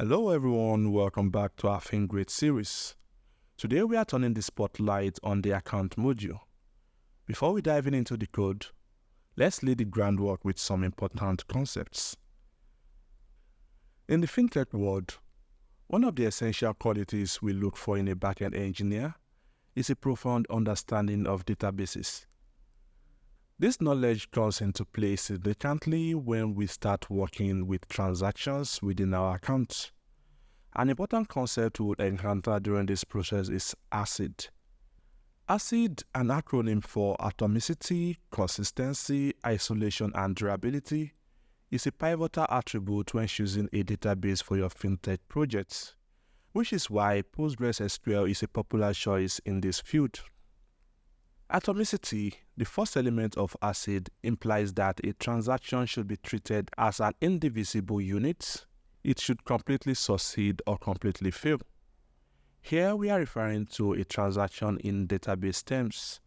Hello everyone, welcome back to our FinGreat Series. Today we are turning the spotlight on the account module. Before we dive into the code, let's lay the groundwork with some important concepts. In the fintech world, one of the essential qualities we look for in a backend engineer is a profound understanding of databases. This knowledge comes into play significantly when we start working with transactions within our account. An important concept we will encounter during this process is ACID. ACID, an acronym for Atomicity, Consistency, Isolation, and Durability, is a pivotal attribute when choosing a database for your fintech projects, which is why PostgreSQL is a popular choice in this field. Atomicity, the first element of ACID, implies that a transaction should be treated as an indivisible unit. It should completely succeed or completely fail. Here we are referring to a transaction in database terms,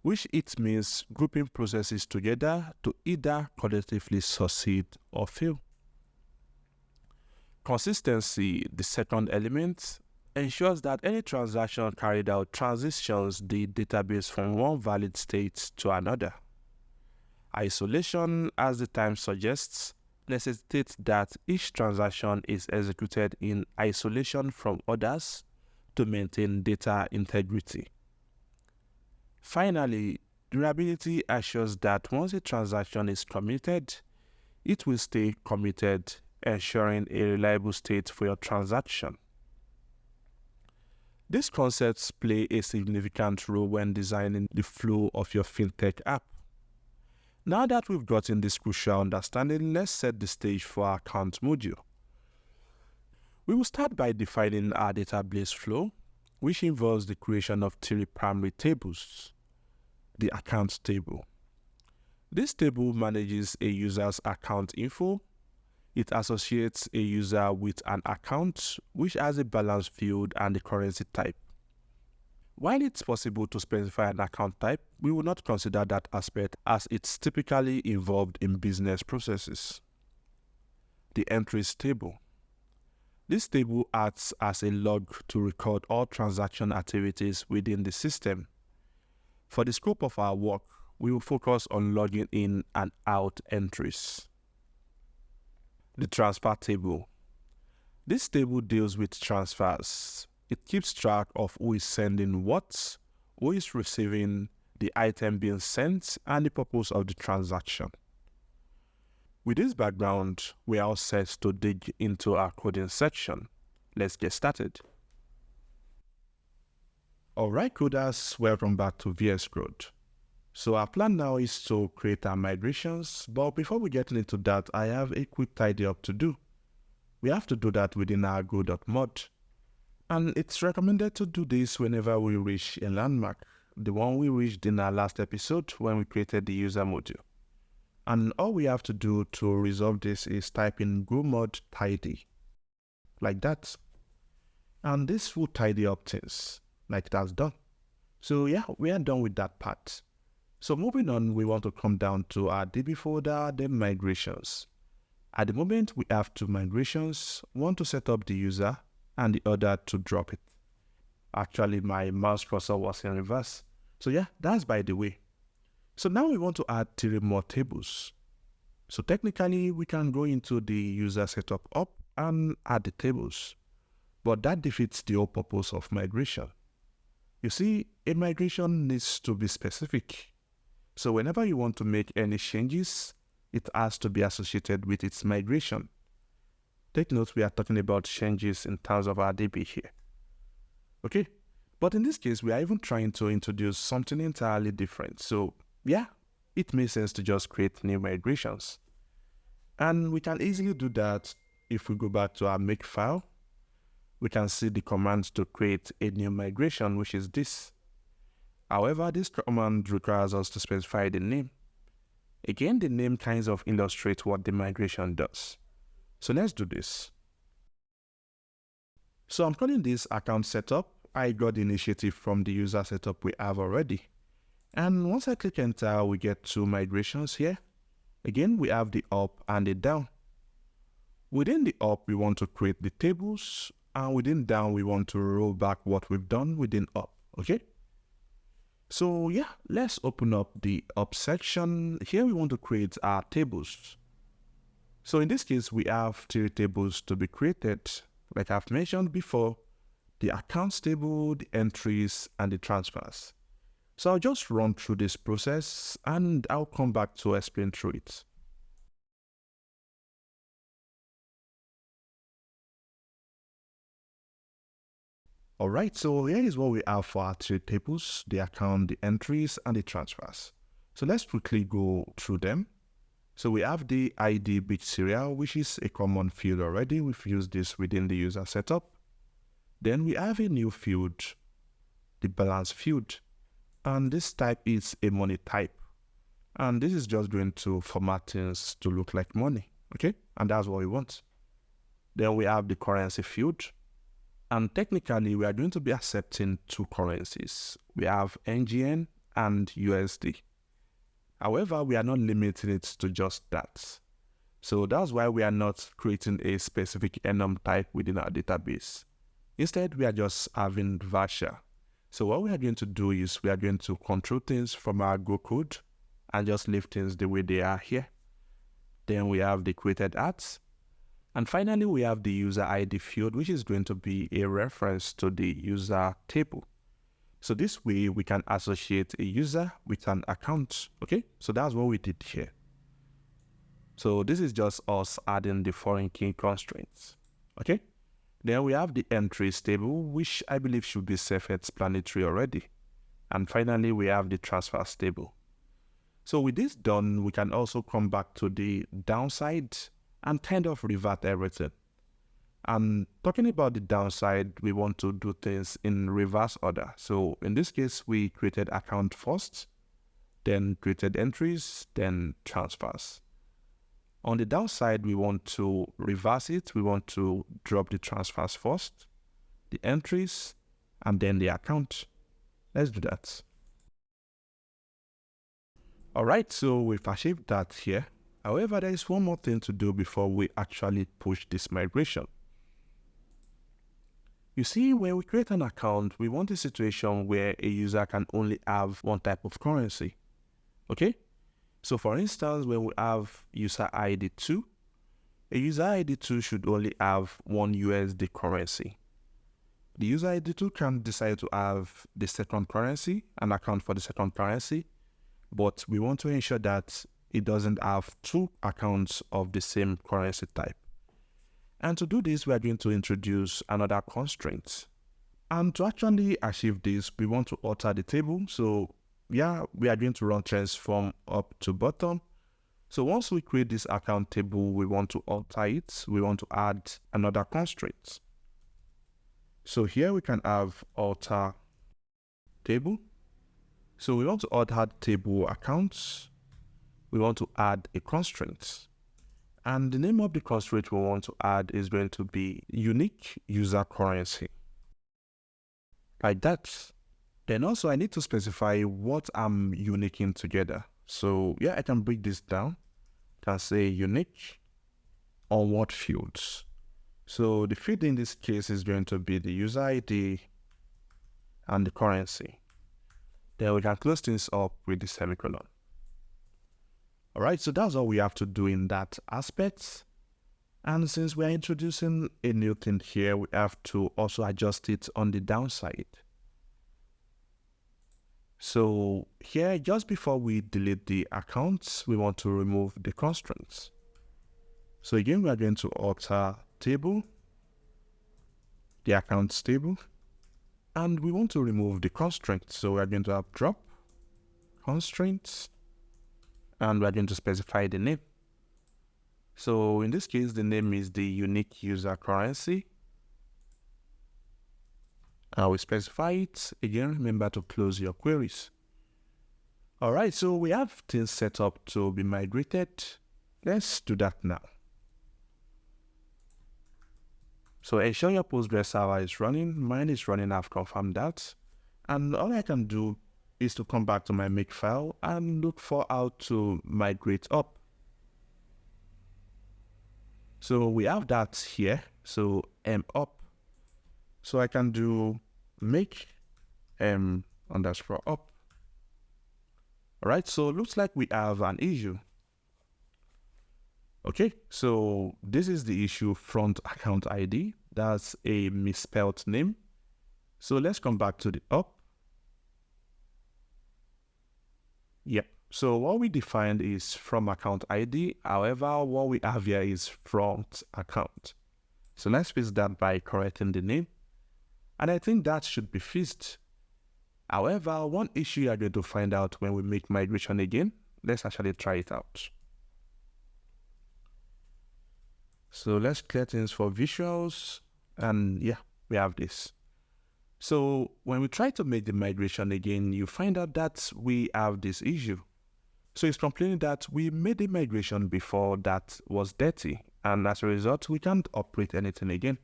which it means grouping processes together to either collectively succeed or fail. Consistency, the second element, ensures that any transaction carried out transitions the database from one valid state to another. Isolation, as the term suggests, necessitates that each transaction is executed in isolation from others to maintain data integrity. Finally, durability assures that once a transaction is committed, it will stay committed, ensuring a reliable state for your transaction. These concepts play a significant role when designing the flow of your fintech app. Now that we've gotten this crucial understanding, let's set the stage for our account module. We will start by defining our database flow, which involves the creation of three primary tables. The account table. This table manages a user's account info. It associates a user with an account which has a balance field and a currency type. While it's possible to specify an account type, we will not consider that aspect as it's typically involved in business processes. The entries table. This table acts as a log to record all transaction activities within the system. For the scope of our work, we will focus on logging in and out entries. The transfer table. This table deals with transfers. It keeps track of who is sending what, who is receiving the item being sent, and the purpose of the transaction. With this background, we are all set to dig into our coding section. Let's get started. Alright coders, welcome back to VS Code. So our plan now is to create our migrations, but before we get into that, I have a quick tidy up to do. We have to do that within our go.mod. And it's recommended to do this whenever we reach a landmark, the one we reached in our last episode when we created the user module. And all we have to do to resolve this is type in go.mod tidy, like that. And this will tidy up things, like that's done. So yeah, we are done with that part. So moving on, we want to come down to our DB folder, then migrations. At the moment, we have two migrations, one to set up the user and the other to drop it. Actually, my mouse cursor was in reverse. So yeah, that's by the way. So now we want to add three more tables. So technically, we can go into the user setup up and add the tables. But that defeats the whole purpose of migration. You see, a migration needs to be specific. So whenever you want to make any changes, it has to be associated with its migration. Take note, we are talking about changes in terms of our DB here. Okay, but in this case, we are even trying to introduce something entirely different. So yeah, it makes sense to just create new migrations. And we can easily do that if we go back to our make file. We can see the command to create a new migration, which is this. However, this command requires us to specify the name. Again, the name kind of illustrates what the migration does. So let's do this. So I'm calling this account setup. I got the initiative from the user setup we have already. And once I click enter, we get two migrations here. Again, we have the up and the down. Within the up, we want to create the tables, and within down, we want to roll back what we've done within up, okay? So yeah, let's open up the up section. Here we want to create our tables. So in this case, we have 3 tables to be created. Like I've mentioned before, the accounts table, the entries, and the transfers. So I'll just run through this process and I'll come back to explain through it. Alright, so here is what we have for our 3 tables, the account, the entries, and the transfers. So let's quickly go through them. So we have the ID bit serial, which is a common field already. We've used this within the user setup. Then we have a new field, the balance field. And this type is a money type. And this is just going to format things to look like money, okay? And that's what we want. Then we have the currency field. And technically, we are going to be accepting 2 currencies. We have NGN and USD. However, we are not limiting it to just that. So that's why we are not creating a specific enum type within our database. Instead, we are just having varchar. So what we are going to do is we are going to control things from our Go code and just leave things the way they are here. Then we have the created ads. And finally, we have the user ID field, which is going to be a reference to the user table. So this way, we can associate a user with an account, okay? So that's what we did here. So this is just us adding the foreign key constraints, okay? Then we have the entries table, which I believe should be self-explanatory already. And finally, we have the transfers table. So with this done, we can also come back to the downside and kind of revert everything. And talking about the downside, we want to do things in reverse order. So in this case, we created account first, then created entries, then transfers. On the downside, we want to reverse it. We want to drop the transfers first, the entries, and then the account. Let's do that. All right, so we've achieved that here. However, there is one more thing to do before we actually push this migration. You see, when we create an account, we want a situation where a user can only have one type of currency, okay? So for instance, when we have user ID 2, a user ID 2 should only have one USD currency. The user ID 2 can decide to have the second currency, an account for the second currency, but we want to ensure that it doesn't have 2 accounts of the same currency type. And to do this, we are going to introduce another constraint. And to actually achieve this, we want to alter the table. So yeah, we are going to run transform up to bottom. So once we create this account table, we want to alter it. We want to add another constraint. So here we can have alter table. So we want to alter table accounts. We want to add a constraint. And the name of the constraint we want to add is going to be unique user currency. Like that. Then also I need to specify what I'm uniquing together. So yeah, I can break this down. I can say unique on what fields. So the field in this case is going to be the user ID and the currency. Then we can close things up with the semicolon. All right, so that's all we have to do in that aspect. And since we're introducing a new thing here, we have to also adjust it on the downside. So here, just before we delete the accounts, we want to remove the constraints. So again, we are going to alter table, the accounts table, and we want to remove the constraints. So we are going to have drop constraints, and we are going to specify the name. So in this case, the name is the unique user currency. I will specify it. Again, remember to close your queries. All right, so we have things set up to be migrated. Let's do that now. So ensure your Postgres server is running. Mine is running, I've confirmed that. And all I can do is to come back to my make file and look for how to migrate up. So we have that here. So m up. So I can do make m underscore up. All right, so it looks like we have an issue. Okay, so this is the issue, front account ID. That's a misspelled name. So let's come back to the up. Yep. So what we defined is from account ID. However, what we have here is front account. So let's fix that by correcting the name. And I think that should be fixed. However, one issue you're going to find out when we make migration again. Let's actually try it out. So let's clear things for visuals. And yeah, we have this. So when we try to make the migration again, you find out that we have this issue. So it's complaining that we made the migration before that was dirty. And as a result, we can't operate anything again.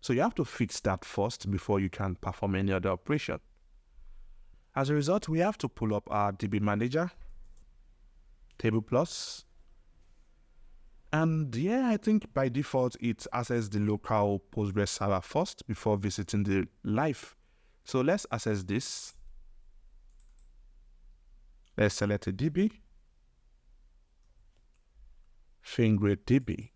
So you have to fix that first before you can perform any other operation. As a result, we have to pull up our DB manager, table plus. And yeah, I think by default, it accesses the local Postgres server first before visiting the live. So let's access this. Let's select a DB, FinGreat DB.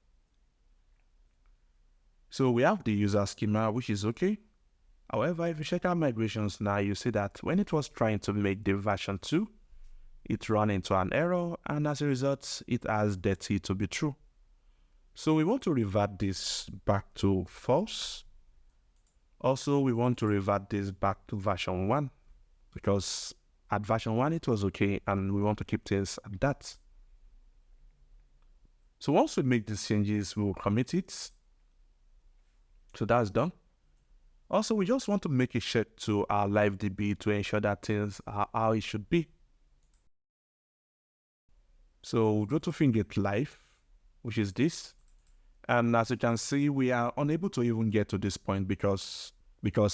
So we have the user schema, which is okay. However, if you check our migrations now, you see that when it was trying to make the version 2, it ran into an error, and as a result, it has dirty to be true. So we want to revert this back to false. Also, we want to revert this back to version 1, because at version 1, it was okay, and we want to keep things at that. So once we make these changes, we will commit it. So that's done. Also, we just want to make a check to our live DB to ensure that things are how it should be. So we'll go to FinGreat Live, which is this. And as you can see, we are unable to even get to this point because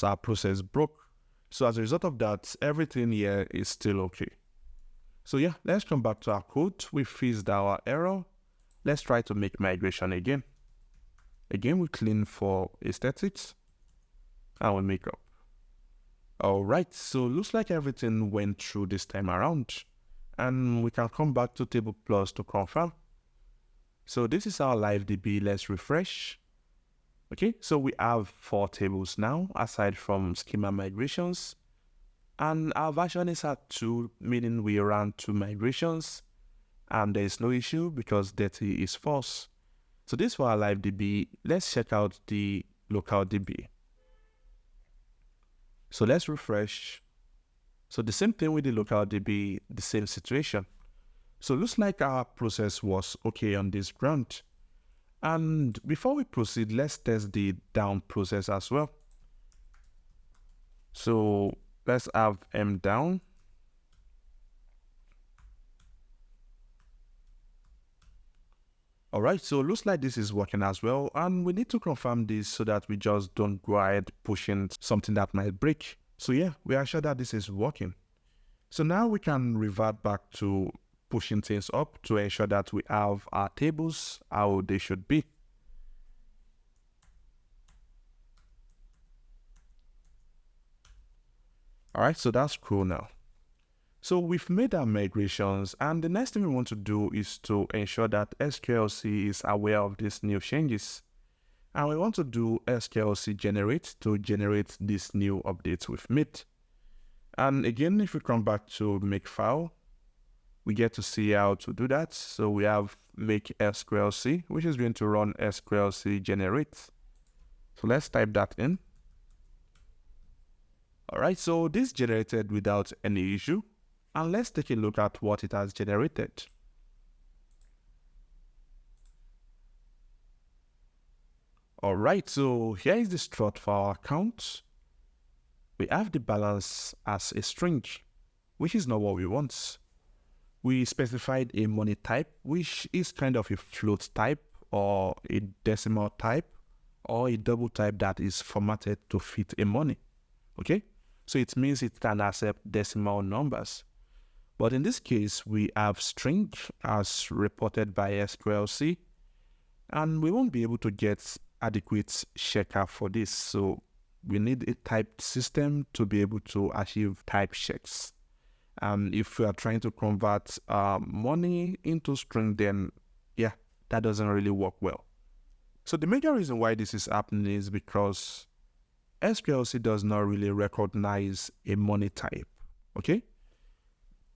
our process broke. So as a result of that, everything here is still okay. So yeah, let's come back to our code. We fixed our error. Let's try to make migration again. Again, we clean for aesthetics and we make up. All right, so looks like everything went through this time around. And we can come back to table plus to confirm. So this is our live DB. Let's refresh. Okay, so we have 4 tables now, aside from schema migrations. And our version is at 2, meaning we ran 2 migrations. And there is no issue because dirty is false. So this for our live DB. Let's check out the local DB. So let's refresh. So the same thing with the local DB, the same situation. So it looks like our process was okay on this ground. And before we proceed, let's test the down process as well. So let's have m down. All right, so it looks like this is working as well. And we need to confirm this so that we just don't go ahead pushing something that might break. So yeah, we are sure that this is working. So now we can revert back to pushing things up to ensure that we have our tables how they should be. All right, so that's cool now. So we've made our migrations, and the next thing we want to do is to ensure that SQLC is aware of these new changes. And we want to do SQLC generate to generate these new updates we've made. And again, if we come back to make file, we get to see how to do that. So we have make SQLC, which is going to run SQLC generate. So let's type that in. All right, so this generated without any issue. And let's take a look at what it has generated. All right, so here is the struct for our account. We have the balance as a string, which is not what we want. We specified a money type, which is kind of a float type or a decimal type or a double type that is formatted to fit a money. Okay, so it means it can accept decimal numbers. But in this case, we have string as reported by SQLC. And we won't be able to get adequate checker for this. So we need a typed system to be able to achieve type checks. And if we are trying to convert money into string, then yeah, that doesn't really work well. So the major reason why this is happening is because SQLC does not really recognize a money type. Okay?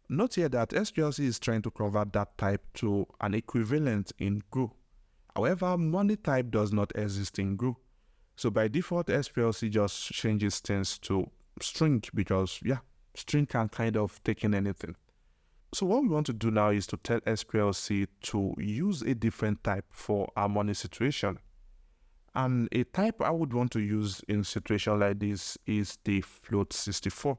Note here that SQLC is trying to convert that type to an equivalent in Go. However, money type does not exist in Go. So by default, SQLC just changes things to string because, yeah, string can kind of take in anything. So what we want to do now is to tell SQLC to use a different type for our money situation. And a type I would want to use in a situation like this is the float 64.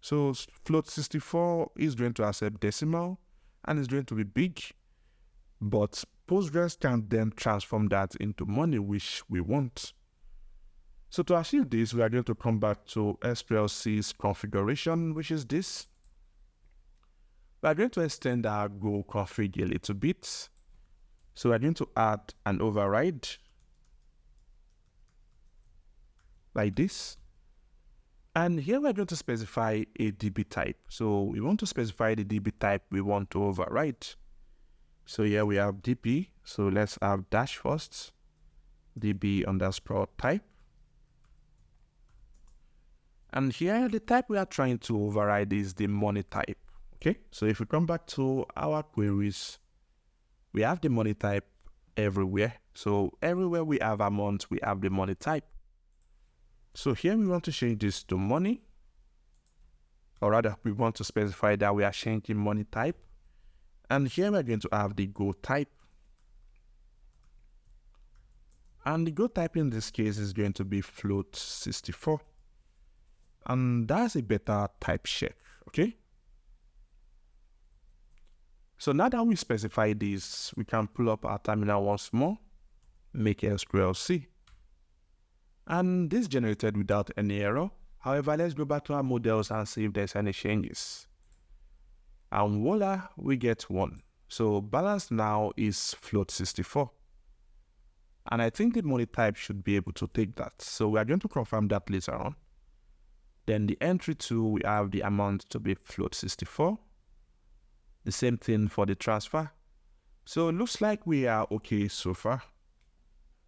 So float 64 is going to accept decimal and it's going to be big, but Postgres can then transform that into money, which we want. So to achieve this, we are going to come back to SQLC's configuration, which is this. We are going to extend our Go config a little bit. So we are going to add an override like this. And here we're going to specify a DB type. So we want to specify the DB type we want to override. So here we have DB. So let's have dash first, DB underscore type. And here the type we are trying to override is the money type. Okay, so if we come back to our queries, we have the money type everywhere. So everywhere we have amount, we have the money type. So here we want to change this to money, or rather we want to specify that we are changing money type. And here we're going to have the Go type. And the Go type in this case is going to be float 64. And that's a better type check, okay? So now that we specify this, we can pull up our terminal once more, make SQLC. And this generated without any error. However, let's go back to our models and see if there's any changes. And voila, we get 1. So balance now is float 64. And I think the money type should be able to take that. So we are going to confirm that later on. Then the entry 2, we have the amount to be float 64. The same thing for the transfer. So it looks like we are okay so far.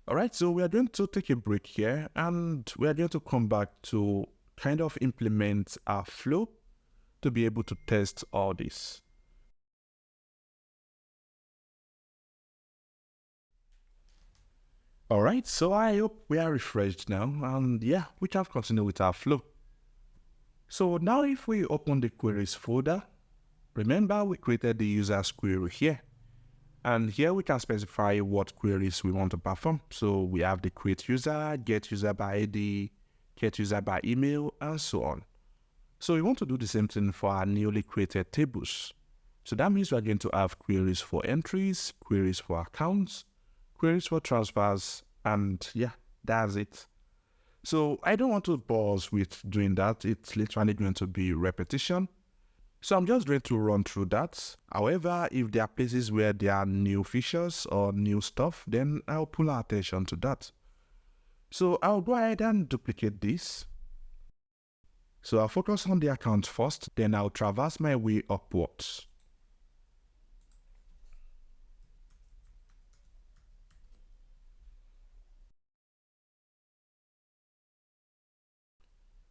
All right, so we are going to take a break here and we are going to come back to kind of implement our flow to be able to test all this. All right, so I hope we are refreshed now and yeah, we can continue with our flow. So now if we open the queries folder, remember we created the user's query here. And here we can specify what queries we want to perform. So we have the create user, get user by ID, get user by email, and so on. So we want to do the same thing for our newly created tables. So that means we're going to have queries for entries, queries for accounts, queries for transfers, and yeah, that's it. So I don't want to pause with doing that. It's literally going to be repetition. So I'm just going to run through that. However, if there are places where there are new features or new stuff, then I'll pull our attention to that. So I'll go ahead and duplicate this. So I'll focus on the account first, then I'll traverse my way upwards.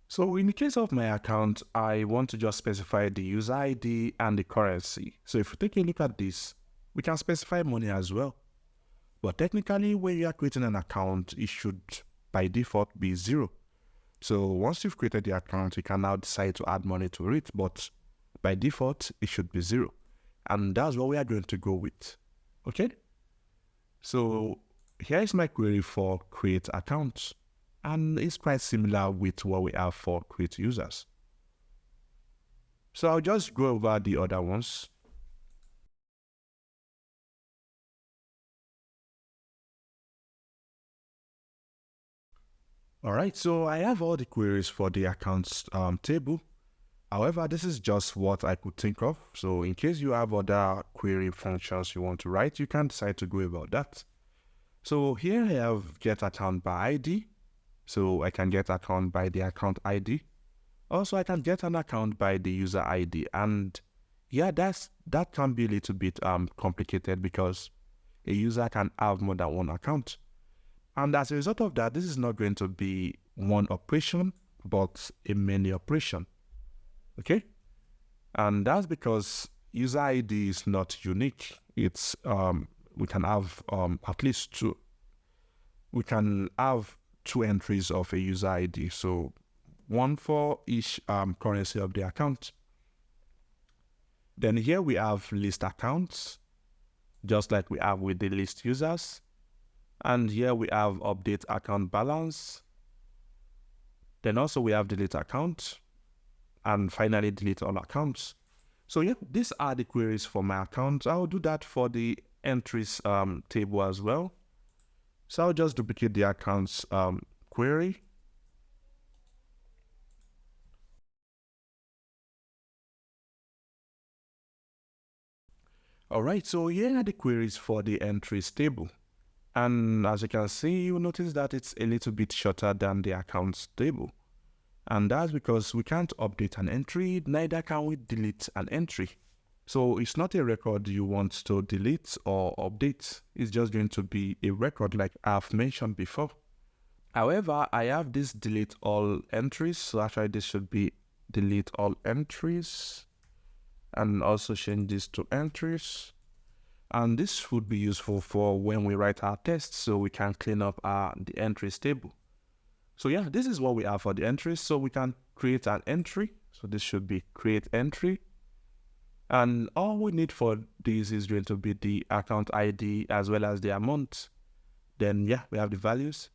So in the case of my account, I want to just specify the user ID and the currency. So if you take a look at this, we can specify money as well. But technically, when you are creating an account, it should by default be 0. So once you've created the account, you can now decide to add money to it, but by default, it should be 0. And that's what we are going to go with. Okay? So here is my query for create accounts. And it's quite similar with what we have for create users. So I'll just go over the other ones. All right, so I have all the queries for the accounts table. However, this is just what I could think of. So in case you have other query functions you want to write, you can decide to go about that. So here I have get account by ID. So I can get account by the account ID. Also, I can get an account by the user ID. And yeah, that can be a little bit complicated because a user can have more than one account. And as a result of that, this is not going to be one operation, but a many operation. Okay? And that's because user ID is not unique. It's we can have at least two. We can have two entries of a user ID. So one for each currency of the account. Then here we have list accounts, just like we have with the list users. And here we have update account balance. Then also we have delete account. And finally delete all accounts. So yeah, these are the queries for my account. I'll do that for the entries table as well. So I'll just duplicate the accounts query. All right, so here are the queries for the entries table. And as you can see, you'll notice that it's a little bit shorter than the accounts table. And that's because we can't update an entry, neither can we delete an entry. So it's not a record you want to delete or update. It's just going to be a record like I've mentioned before. However, I have this delete all entries. So actually this should be delete all entries. And also change this to entries. And this would be useful for when we write our tests so we can clean up the entries table. So yeah, this is what we have for the entries. So we can create an entry. So this should be create entry. And all we need for this is going to be the account ID as well as the amount. Then yeah, we have the values.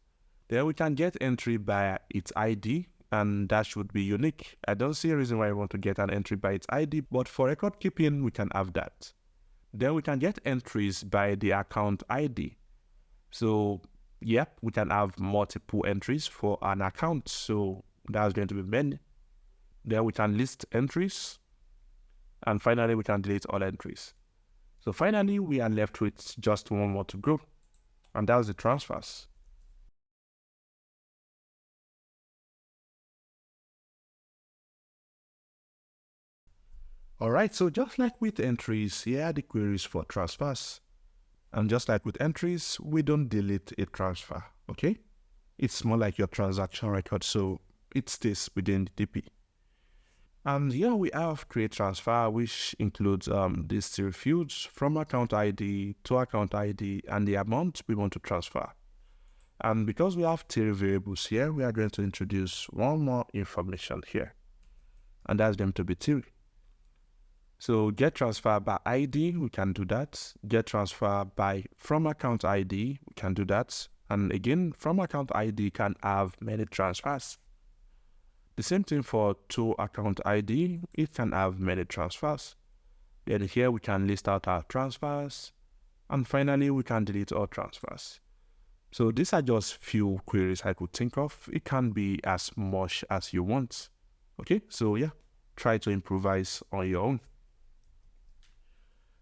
Then we can get entry by its ID, and that should be unique. I don't see a reason why I want to get an entry by its ID, but for record keeping, we can have that. Then we can get entries by the account ID. So yeah, we can have multiple entries for an account. So that's going to be many. Then we can list entries. And finally, we can delete all entries. So finally, we are left with just one more to go. And that's the transfers. All right, so just like with entries, here are the queries for transfers. And just like with entries, we don't delete a transfer, okay? It's more like your transaction record, so it stays within the DP. And here we have create transfer, which includes these three fields from account ID to account ID and the amount we want to transfer. And because we have three variables here, we are going to introduce one more information here. And that's going to be theory. So get transfer by ID, we can do that. Get transfer by from account ID, we can do that. And again, from account ID can have many transfers. The same thing for to account ID, it can have many transfers. Then here we can list out our transfers. And finally, we can delete all transfers. So these are just few queries I could think of. It can be as much as you want. Okay, so yeah, try to improvise on your own.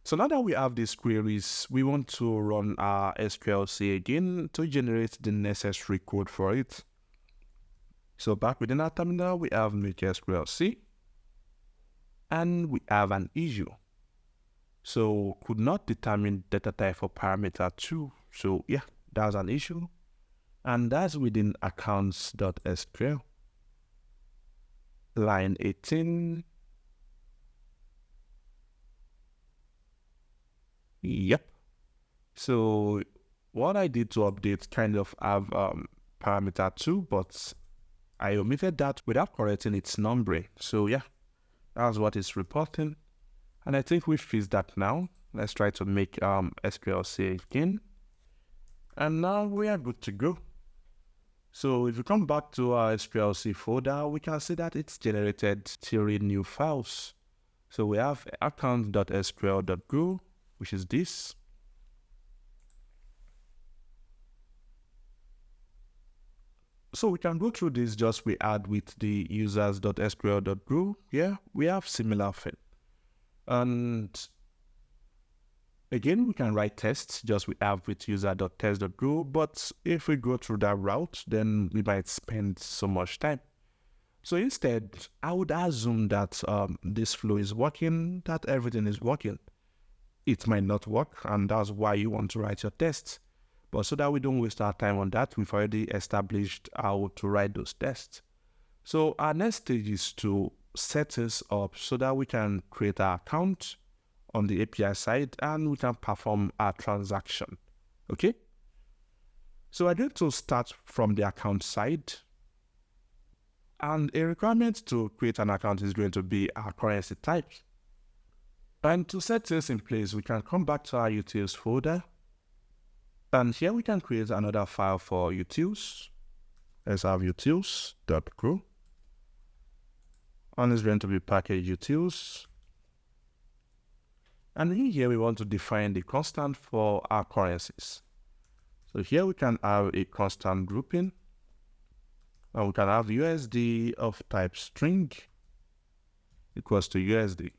So now that we have these queries, we want to run our SQLC again to generate the necessary code for it. So back within our terminal, we have make SQLC, and we have an issue. So could not determine data type for parameter 2. So yeah, that's an issue. And that's within accounts.sql. Line 18. Yep. So what I did to update kind of have parameter 2, but I omitted that without correcting its numbering. So yeah, that's what it's reporting. And I think we fixed that now. Let's try to make SQLC again. And now we are good to go. So if you come back to our SQLC folder, we can see that it's generated 3 new files. So we have account.sql.go, which is this. So we can go through this just we add with the users.sql.go. Yeah, we have similar thing. And Again, we can write tests, just we have with user.test.grow, but if we go through that route, then we might spend so much time. So instead, I would assume that this flow is working, that everything is working. It might not work, and that's why you want to write your tests. But so that we don't waste our time on that, we've already established how to write those tests. So our next stage is to set this up so that we can create our account on the API side and we can perform our transaction. Okay? So I'm going to start from the account side. And a requirement to create an account is going to be our currency type. And to set this in place, we can come back to our utils folder. And here we can create another file for utils. Let's have utils.grow. And it's going to be package utils. And in here, we want to define the constant for our currencies. So here we can have a constant grouping. And we can have USD of type string equals to USD.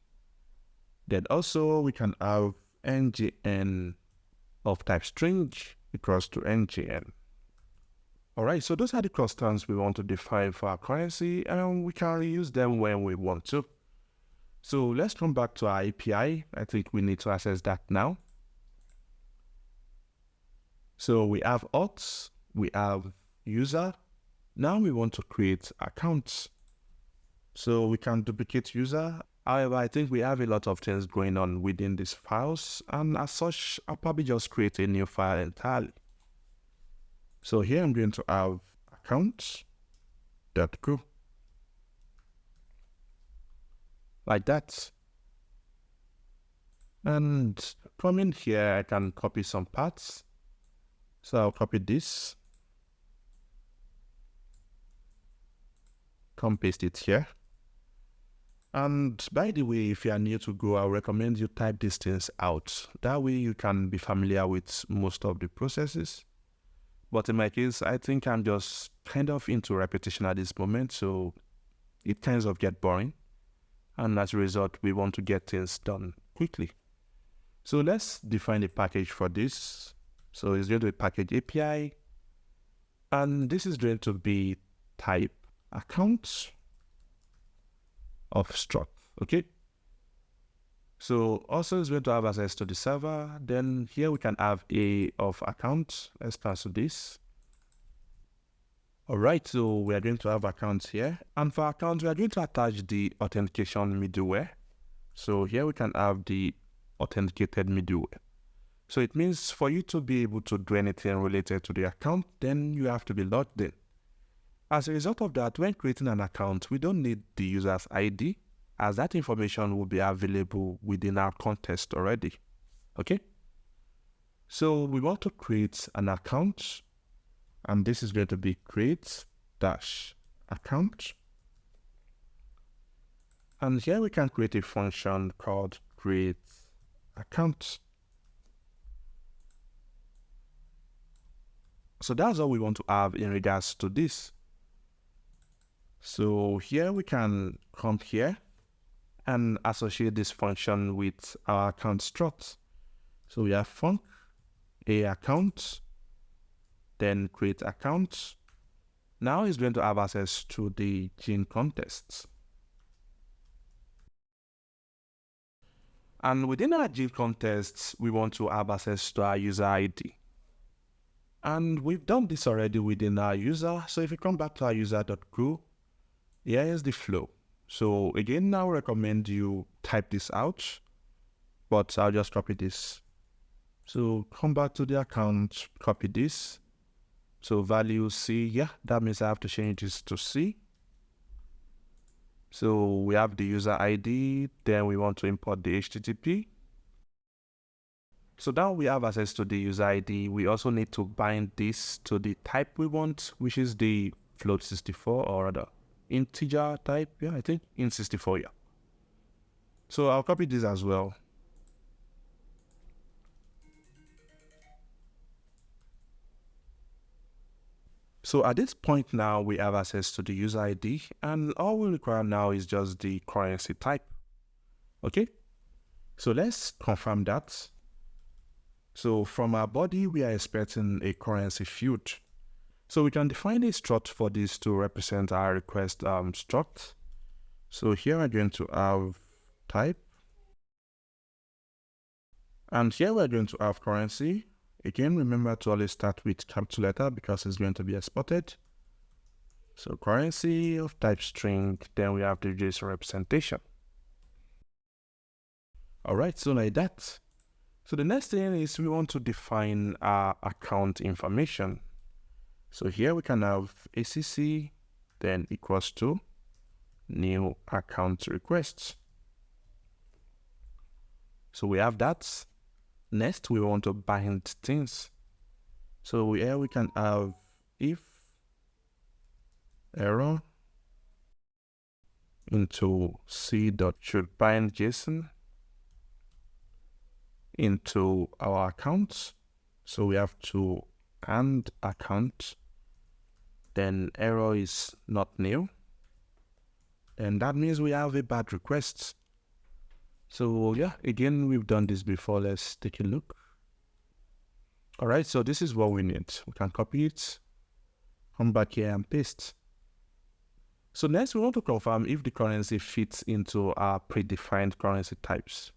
Then also we can have NGN of type string equals to NGN. All right, so those are the constants we want to define for our currency, and we can reuse them when we want to. So let's come back to our API. I think we need to access that now. So we have auth, we have user. Now we want to create accounts. So we can duplicate user. However, I think we have a lot of things going on within these files, and as such, I'll probably just create a new file entirely. So here I'm going to have accounts.grow. Like that. And from in here, I can copy some parts. So I'll copy this. Come paste it here. And by the way, if you are new to Go, I recommend you type these things out. That way you can be familiar with most of the processes. But in my case, I think I'm just kind of into repetition at this moment, so it kind of get boring. And as a result, we want to get things done quickly. So let's define a package for this. So it's going to be package API. And this is going to be type account of struct. Okay. So also it's going to have access to the server. Then here we can have a of account. Let's cancel this. All right, so we are going to have accounts here. And for accounts, we are going to attach the authentication middleware. So here we can have the authenticated middleware. So it means for you to be able to do anything related to the account, then you have to be logged in. As a result of that, when creating an account, we don't need the user's ID, as that information will be available within our context already. Okay? So we want to create an account. And this is going to be create-account. And here we can create a function called create-account. So that's all we want to have in regards to this. So here we can come here and associate this function with our account struct. So we have func a account, then create account. Now it's going to have access to the gene context. And within our gene context, we want to have access to our user ID. And we've done this already within our user. So if we come back to our user.grow, here is the flow. So again, I recommend you type this out, but I'll just copy this. So come back to the account, copy this. So value C, yeah, that means I have to change this to C. So we have the user ID, then we want to import the HTTP. So now we have access to the user ID. We also need to bind this to the type we want, which is the float 64 or rather integer type. Yeah, I think in 64, yeah. So I'll copy this as well. So at this point now, we have access to the user ID, and all we require now is just the currency type. Okay, so let's confirm that. So from our body, we are expecting a currency field. So we can define a struct for this to represent our request struct. So here we're going to have type. And here we're going to have currency. Again, remember to always start with capital letter because it's going to be exported. So currency of type string, then we have the JSON representation. All right, so like that. So the next thing is we want to define our account information. So here we can have ACC, then equals to new account requests. So we have that. Next, we want to bind things. So here we can have if error into c.should-bind JSON into our accounts. So we have to and account, then error is not new. And that means we have a bad request. So yeah, again, we've done this before. Let's take a look. All right, so this is what we need. We can copy it, come back here and paste. So next, we want to confirm if the currency fits into our predefined currency types.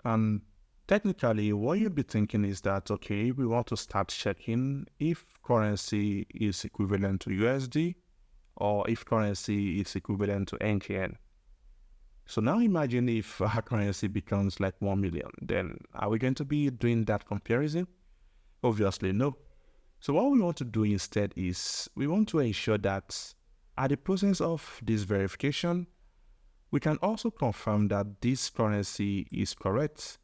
And technically, what you'll be thinking is that, okay, we want to start checking if currency is equivalent to USD or if currency is equivalent to NKN. So now imagine if our currency becomes like 1 million, then are we going to be doing that comparison? Obviously, no. So what we want to do instead is we want to ensure that at the process of this verification, we can also confirm that this currency is correct.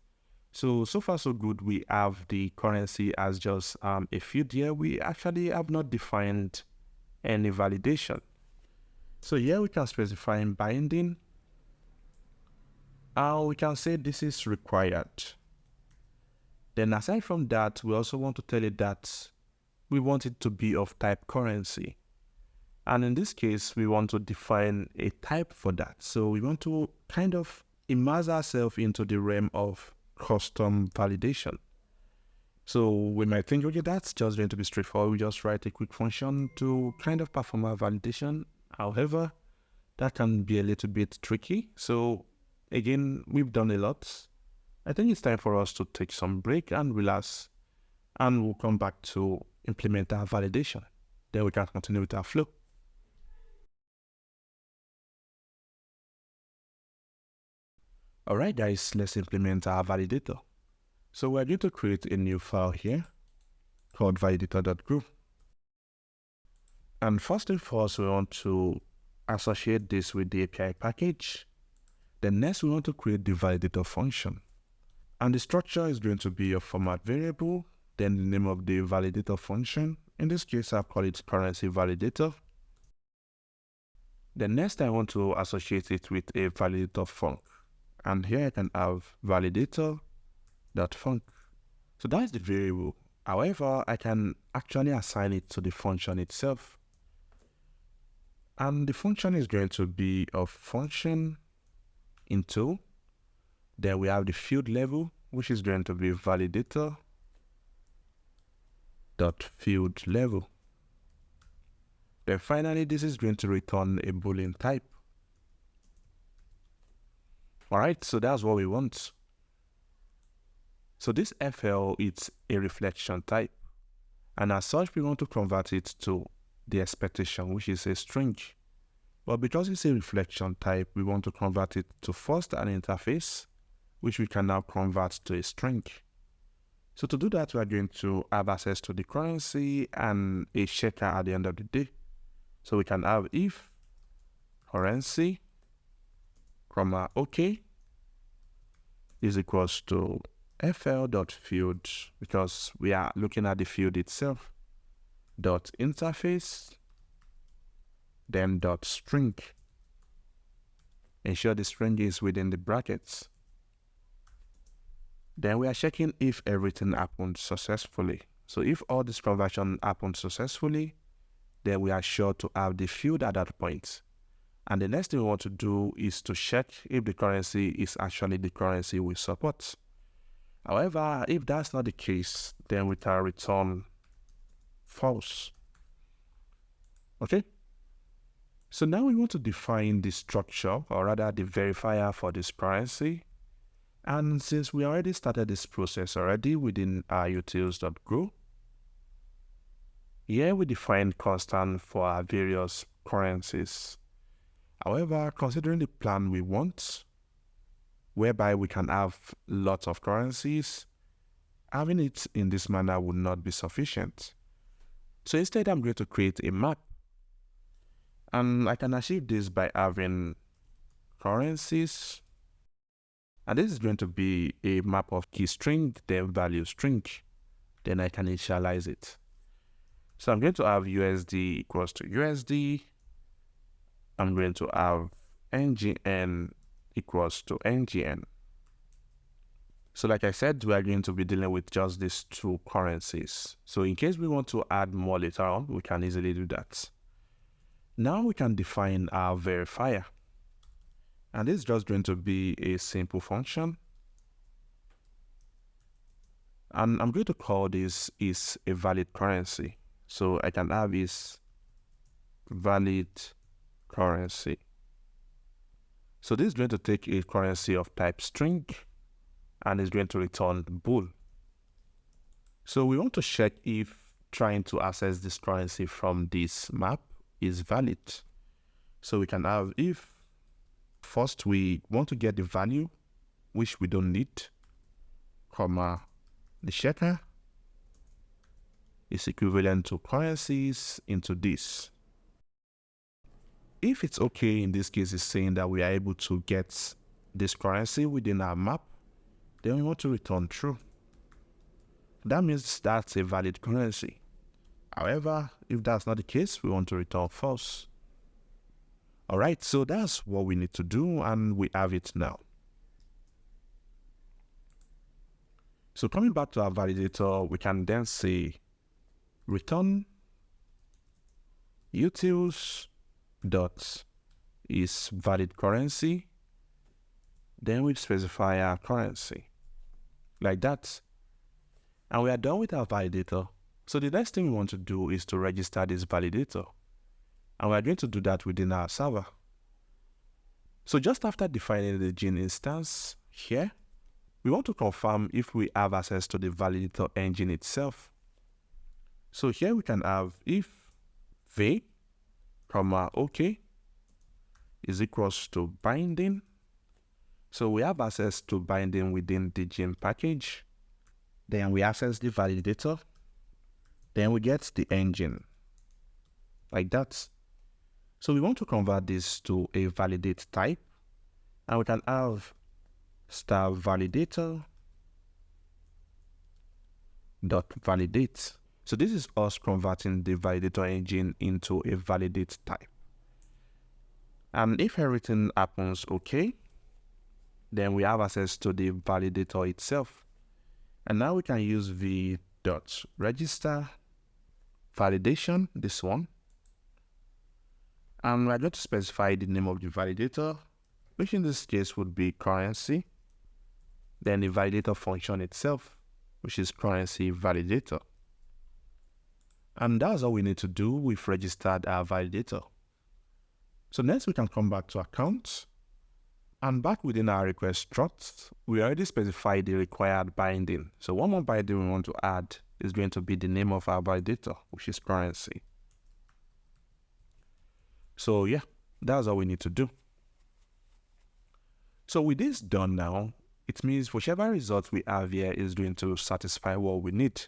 So far so good. We have the currency as just a field here. We actually have not defined any validation. So here we can specify in binding. We can say this is required. Then aside from that, we also want to tell it that we want it to be of type currency. And in this case, we want to define a type for that. So we want to kind of immerse ourselves into the realm of custom validation. So we might think, okay, that's just going to be straightforward. We just write a quick function to kind of perform our validation. However, that can be a little bit tricky. So again, we've done a lot. I think it's time for us to take some break and relax, and we'll come back to implement our validation. Then we can continue with our flow. All right, guys, let's implement our validator. So we're going to create a new file here called validator.group. And first and foremost, we want to associate this with the API package. Then next, we want to create the validator function. And the structure is going to be a format variable, then the name of the validator function. In this case, I'll call it currency validator. Then next, I want to associate it with a validator func. And here I can have validator.func. So that's the variable. However, I can actually assign it to the function itself. And the function is going to be a function into, then we have the field level, which is going to be validator.field level. Then finally, this is going to return a Boolean type. All right, so that's what we want. So this FL, it's a reflection type. And as such, we want to convert it to the expectation, which is a string. But because it's a reflection type, we want to convert it to first an interface, which we can now convert to a string. So to do that, we are going to have access to the currency and a checker at the end of the day. So we can have if currency, comma, OK is equals to fl.field, because we are looking at the field itself, dot interface, then dot string. Ensure the string is within the brackets. Then we are checking if everything happened successfully. So if all this conversion happened successfully, then we are sure to have the field at that point. And the next thing we want to do is to check if the currency is actually the currency we support. However, if that's not the case, then we can return false. Okay? So now we want to define the structure, or rather the verifier for this currency. And since we already started this process already within our utils.grow, here we define constant for our various currencies. However, considering the plan we want, whereby we can have lots of currencies, having it in this manner would not be sufficient. So instead, I'm going to create a map. And I can achieve this by having currencies. And this is going to be a map of key string, then value string. Then I can initialize it. So I'm going to have USD equals to USD. I'm going to have NGN equals to NGN. So like I said, we are going to be dealing with just these two currencies. So in case we want to add more later on, we can easily do that. Now we can define our verifier. And this is just going to be a simple function. And I'm going to call this is a valid currency. So I can have is valid currency. So this is going to take a currency of type string and is going to return bool. So we want to check if trying to access this currency from this map is valid. So we can have if first we want to get the value, which we don't need, comma, the checker is equivalent to currencies into this. If it's okay, in this case, it's saying that we are able to get this currency within our map, then we want to return true. That means that's a valid currency. However, if that's not the case, we want to return false. All right, so that's what we need to do, and we have it now. So coming back to our validator, we can then say return utils dot is valid currency. Then we specify our currency like that. And we are done with our validator. So the next thing we want to do is to register this validator. And we are going to do that within our server. So just after defining the gene instance here, we want to confirm if we have access to the validator engine itself. So here we can have if v, comma, OK is equals to binding. So we have access to binding within the gene package. Then we access the validator. Then we get the engine like that. So we want to convert this to a validate type, and we can have star validator dot validate. So this is us converting the validator engine into a validate type. And if everything happens okay, then we have access to the validator itself. And now we can use v dot register validation, this one. And we're going to specify the name of the validator, which in this case would be currency. Then the validator function itself, which is currency validator. And that's all we need to do. We've registered our validator. So next we can come back to account. And back within our request struct, we already specified the required binding. So one more binding we want to add is going to be the name of our validator, which is currency. So yeah, that's all we need to do. So with this done now, it means whichever result we have here is going to satisfy what we need.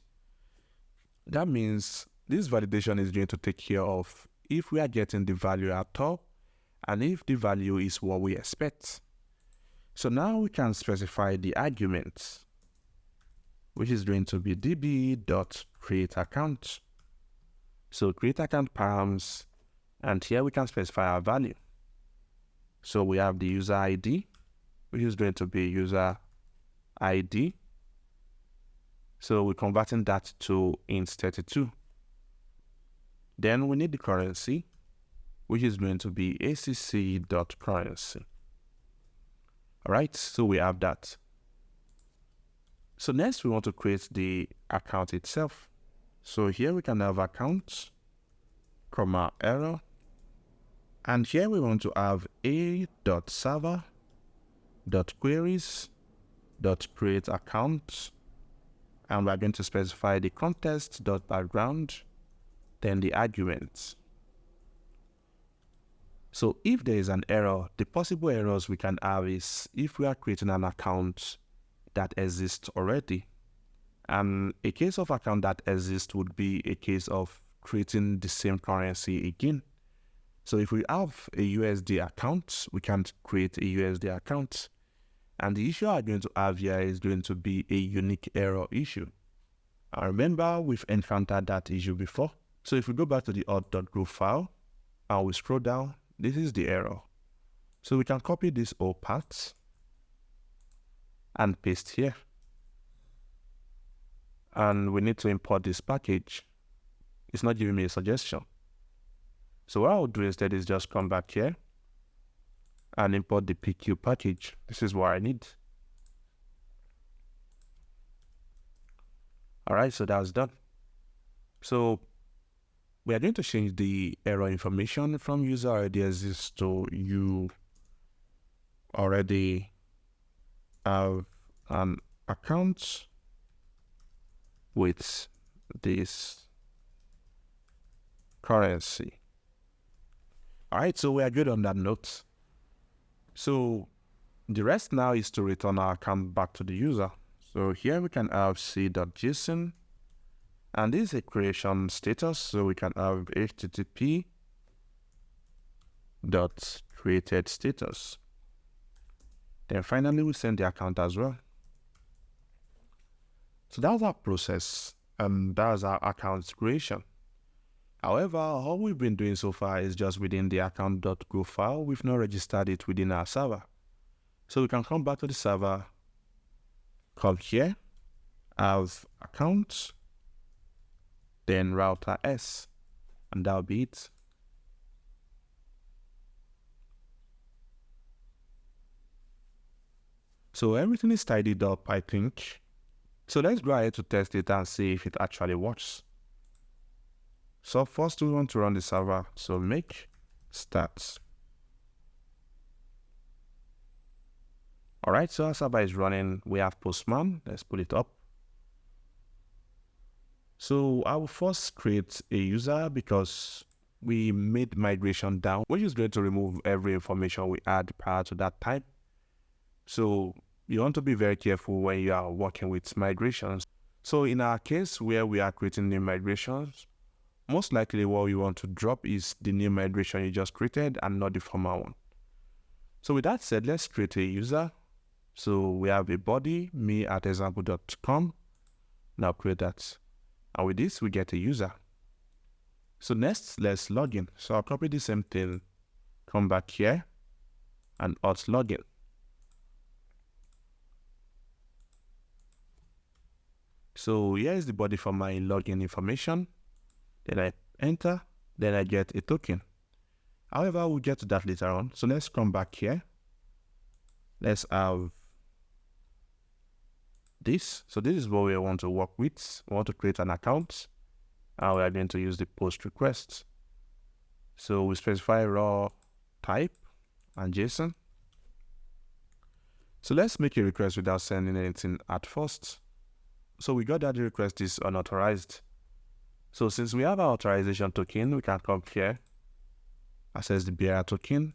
That means this validation is going to take care of if we are getting the value at all, and if the value is what we expect. So now we can specify the argument, which is going to be db.createAccount. So create account params, and here we can specify our value. So we have the user ID, which is going to be user ID. So we're converting that to int32. Then we need the currency, which is going to be acc.currency. All right, so we have that. So next we want to create the account itself. So here we can have account, comma, error. And here we want to have a.server.queries.create account. And we're going to specify the context.background, then the arguments. So if there is an error, the possible errors we can have is if we are creating an account that exists already. And a case of account that exists would be a case of creating the same currency again. So if we have a USD account, we can create a USD account. And the issue I'm going to have here is going to be a unique error issue. I remember we've encountered that issue before. So if we go back to the auth.group file and we scroll down, this is the error. So we can copy this whole part and paste here. And we need to import this package. It's not giving me a suggestion. So what I'll do instead is just come back here and import the PQ package. This is what I need. All right, so that's done. So we are going to change the error information from user already exists to you already have an account with this currency. All right, so we are good on that note. So the rest now is to return our account back to the user. So here we can have c.json, and this is a creation status. So we can have http.created status. Then finally we send the account as well. So that's our process, and that's our account creation. However, all we've been doing so far is just within the account.go file. We've not registered it within our server. So we can come back to the server, come here, have account, then router S, and that'll be it. So everything is tidied up, I think. So let's go ahead to test it and see if it actually works. So first we want to run the server. So make start. All right, so our server is running. We have Postman. Let's pull it up. So I will first create a user because we made migration down, which is going to remove every information we had prior to that time. So you want to be very careful when you are working with migrations. So in our case where we are creating new migrations, most likely what we want to drop is the new migration you just created and not the former one. So with that said, let's create a user. So we have a body, me@example.com. Now create that. And with this, we get a user. So next, let's log in. So I'll copy the same thing, come back here, and auth login. So here is the body for my login information. Then I enter, then I get a token. However, we'll get to that later on. So let's come back here. Let's have this. So this is what we want to work with. We want to create an account, and we are going to use the post request. So we specify raw type and JSON. So let's make a request without sending anything at first. So we got that the request is unauthorized. So since we have our authorization token, we can come here, access the bearer token,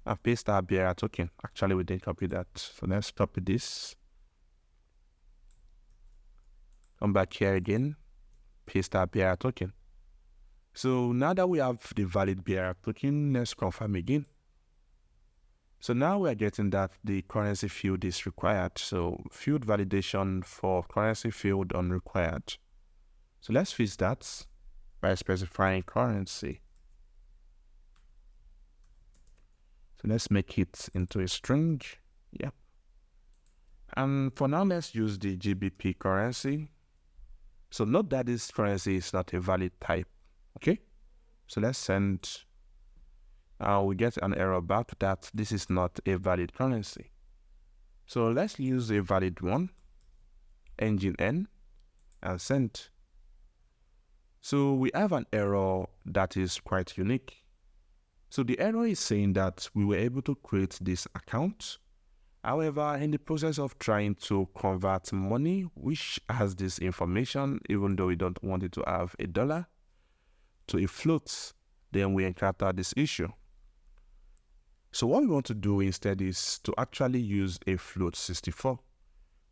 and paste our bearer token. Actually, we didn't copy that. So let's copy this. Come back here again, paste our bearer token. So now that we have the valid bearer token, let's confirm again. So now we are getting that the currency field is required. So field validation for currency field unrequired. So let's fix that by specifying currency. So let's make it into a string. Yep. And for now, let's use the GBP currency. So note that this currency is not a valid type. Okay. So let's send, we get an error back that this is not a valid currency. So let's use a valid one. engine n and send. So we have an error that is quite unique. So the error is saying that we were able to create this account. However, in the process of trying to convert money, which has this information, even though we don't want it to have a dollar, to a float, then we encounter this issue. So what we want to do instead is to actually use a float 64.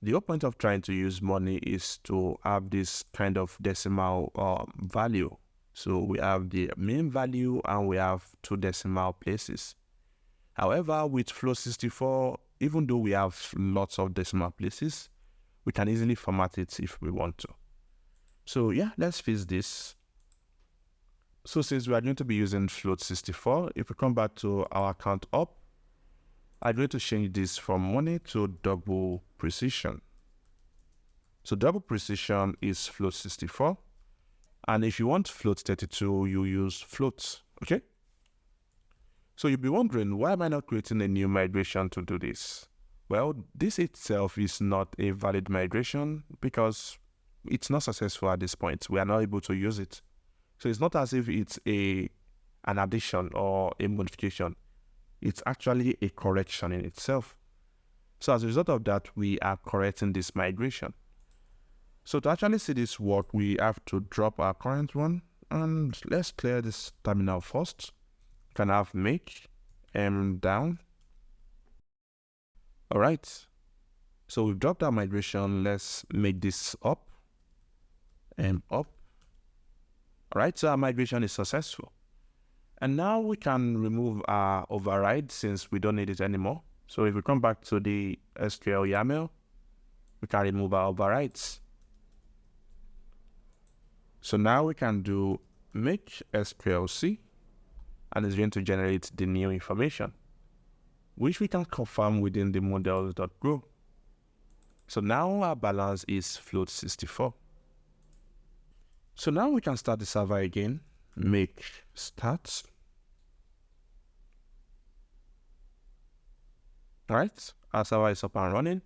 The whole point of trying to use money is to have this kind of decimal value. So we have the main value and we have 2 decimal places. However, with float 64, even though we have lots of decimal places, we can easily format it if we want to. So yeah, let's fix this. So since we are going to be using float 64, if we come back to our account up, I'm going to change this from money to double precision. So double precision is float 64. And if you want float 32, you use float, okay? So you'll be wondering, why am I not creating a new migration to do this? Well, this itself is not a valid migration because it's not successful at this point. We are not able to use it. So it's not as if it's an addition or a modification. It's actually a correction in itself. So as a result of that, we are correcting this migration. So to actually see this work, we have to drop our current one. And let's clear this terminal first. Can have make m down. All right. So we've dropped our migration. Let's make this up and up. All right, so our migration is successful. And now we can remove our override since we don't need it anymore. So if we come back to the SQL YAML, we can remove our overrides. So now we can do make SQLC, and it's going to generate the new information, which we can confirm within the models.grow. So now our balance is float 64. So now we can start the server again, make start. All right, our server is up and running.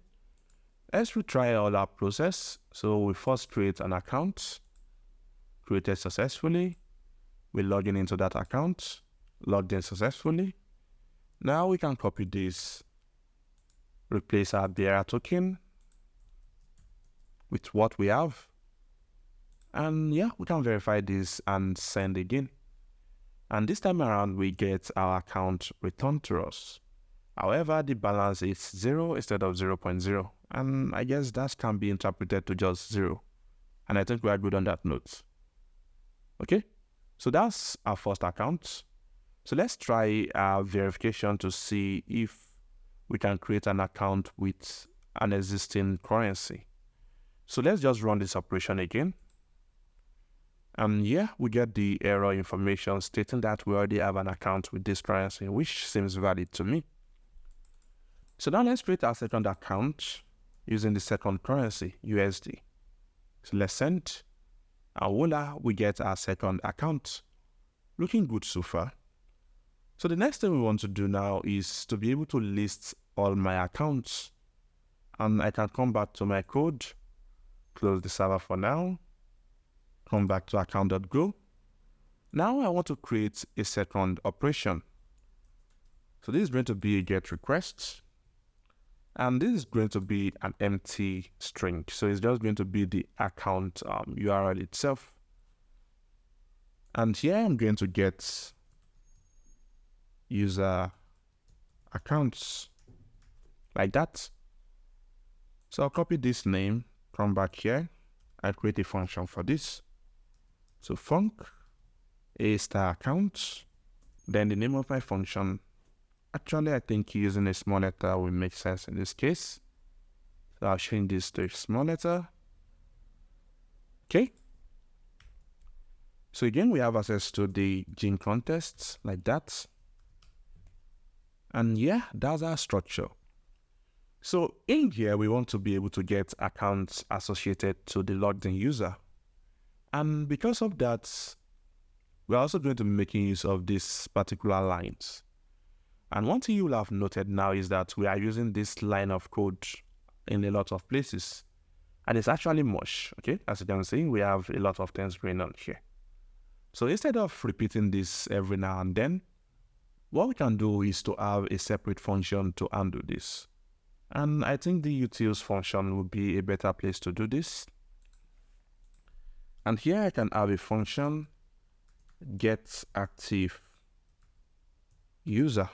Let's retry all our process. So we first create an account, created successfully. We log in into that account, logged in successfully. Now we can copy this, replace our bearer token with what we have. And yeah, we can verify this and send again. And this time around, we get our account returned to us. However, the balance is 0 instead of 0.0. And I guess that can be interpreted to just 0. And I think we are good on that note. Okay, so that's our first account. So let's try our verification to see if we can create an account with an existing currency. So let's just run this operation again. And yeah, we get the error information stating that we already have an account with this currency, which seems valid to me. So now let's create our second account using the second currency, USD. So let's send, and voila, we get our second account. Looking good so far. So the next thing we want to do now is to be able to list all my accounts. And I can come back to my code, close the server for now, come back to account.go. Now I want to create a second operation. So this is going to be a get request. And this is going to be an empty string. So it's just going to be the account URL itself. And here I'm going to get user accounts like that. So I'll copy this name, come back here, and create a function for this. So func a star account, then the name of my function. Actually, I think using a small letter will make sense in this case. So I'll change this to a small letter. Okay. So again, we have access to the gene contests like that. And yeah, that's our structure. So in here, we want to be able to get accounts associated to the logged in user. And because of that, we're also going to be making use of these particular lines. And one thing you will have noted now is that we are using this line of code in a lot of places. And it's actually much, okay? As you can see, we have a lot of things going on here. So instead of repeating this every now and then, what we can do is to have a separate function to handle this. And I think the utils function would be a better place to do this. And here I can have a function get active user.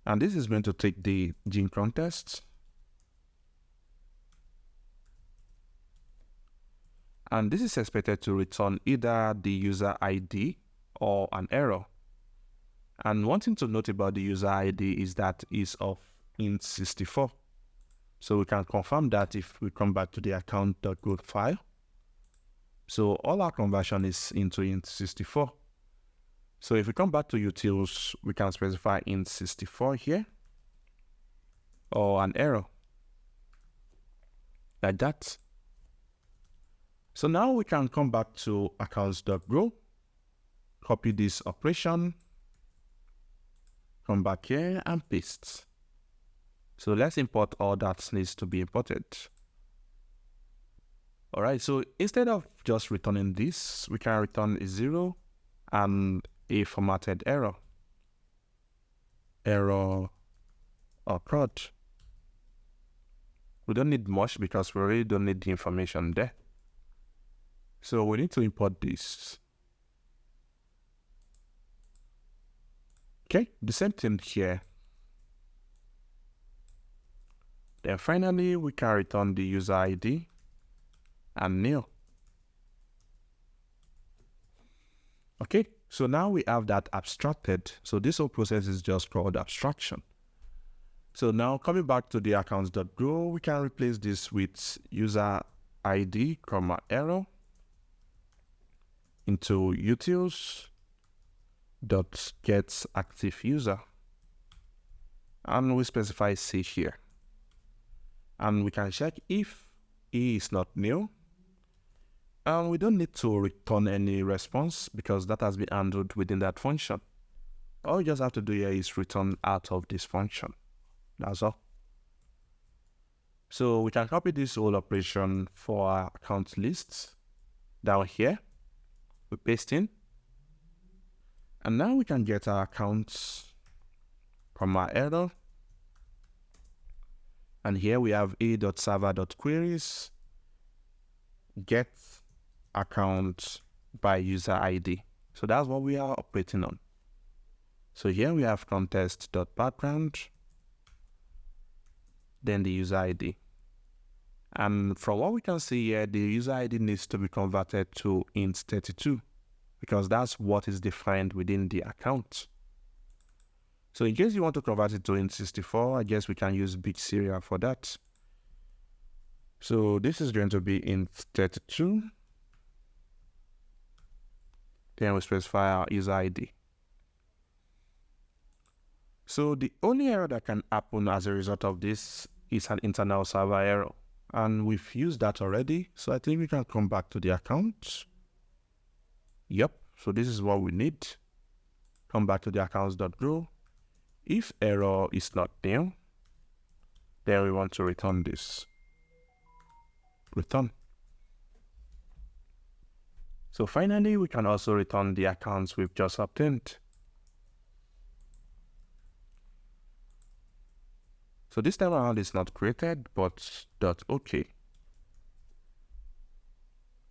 And this is going to take the gene context. And this is expected to return either the user ID or an error. And one thing to note about the user ID is that it's of int64. So we can confirm that if we come back to the account.growth file. So all our conversion is into int64. So if we come back to utils, we can specify int64 here or an error like that. So now we can come back to accounts.grow, copy this operation, come back here and paste. So let's import all that needs to be imported. All right, so instead of just returning this, we can return a 0 and a formatted error. Error occurred. We don't need much because we really don't need the information there. So we need to import this. Okay, the same thing here. Then finally, we can return the user ID and nil. Okay, so now we have that abstracted. So this whole process is just called abstraction. So now coming back to the accounts.grow, we can replace this with user ID, error into utils dot get active user. And we specify C here. And we can check if E is not new. And we don't need to return any response because that has been handled within that function. All we just have to do here is return out of this function. That's all. So we can copy this whole operation for our account list down here. We paste in. And now we can get our accounts from our error. And here we have a.server.queries get account by user ID. So that's what we are operating on. So here we have context.background, then the user ID. And from what we can see here, the user ID needs to be converted to int32 because that's what is defined within the account. So in case you want to convert it to int64, I guess we can use big serial for that. So this is going to be int32. Then we specify our user ID. So the only error that can happen as a result of this is an internal server error. And we've used that already. So I think we can come back to the account. Yep, so this is what we need. Come back to the accounts.grow. If error is not new, then we want to return this. Return. So finally, we can also return the accounts we've just obtained. So this time around it's not created, but .ok.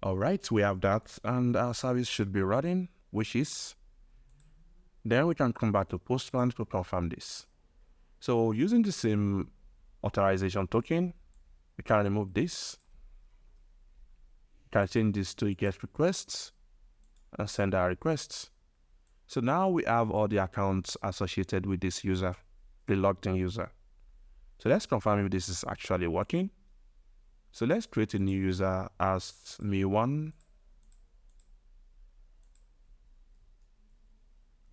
All right, we have that, and our service should be running, which is. Then we can come back to Postman to confirm this. So using the same authorization token, we can remove this. We can change this to get requests and send our requests. So now we have all the accounts associated with this user, the logged in user. So let's confirm if this is actually working. So let's create a new user as me1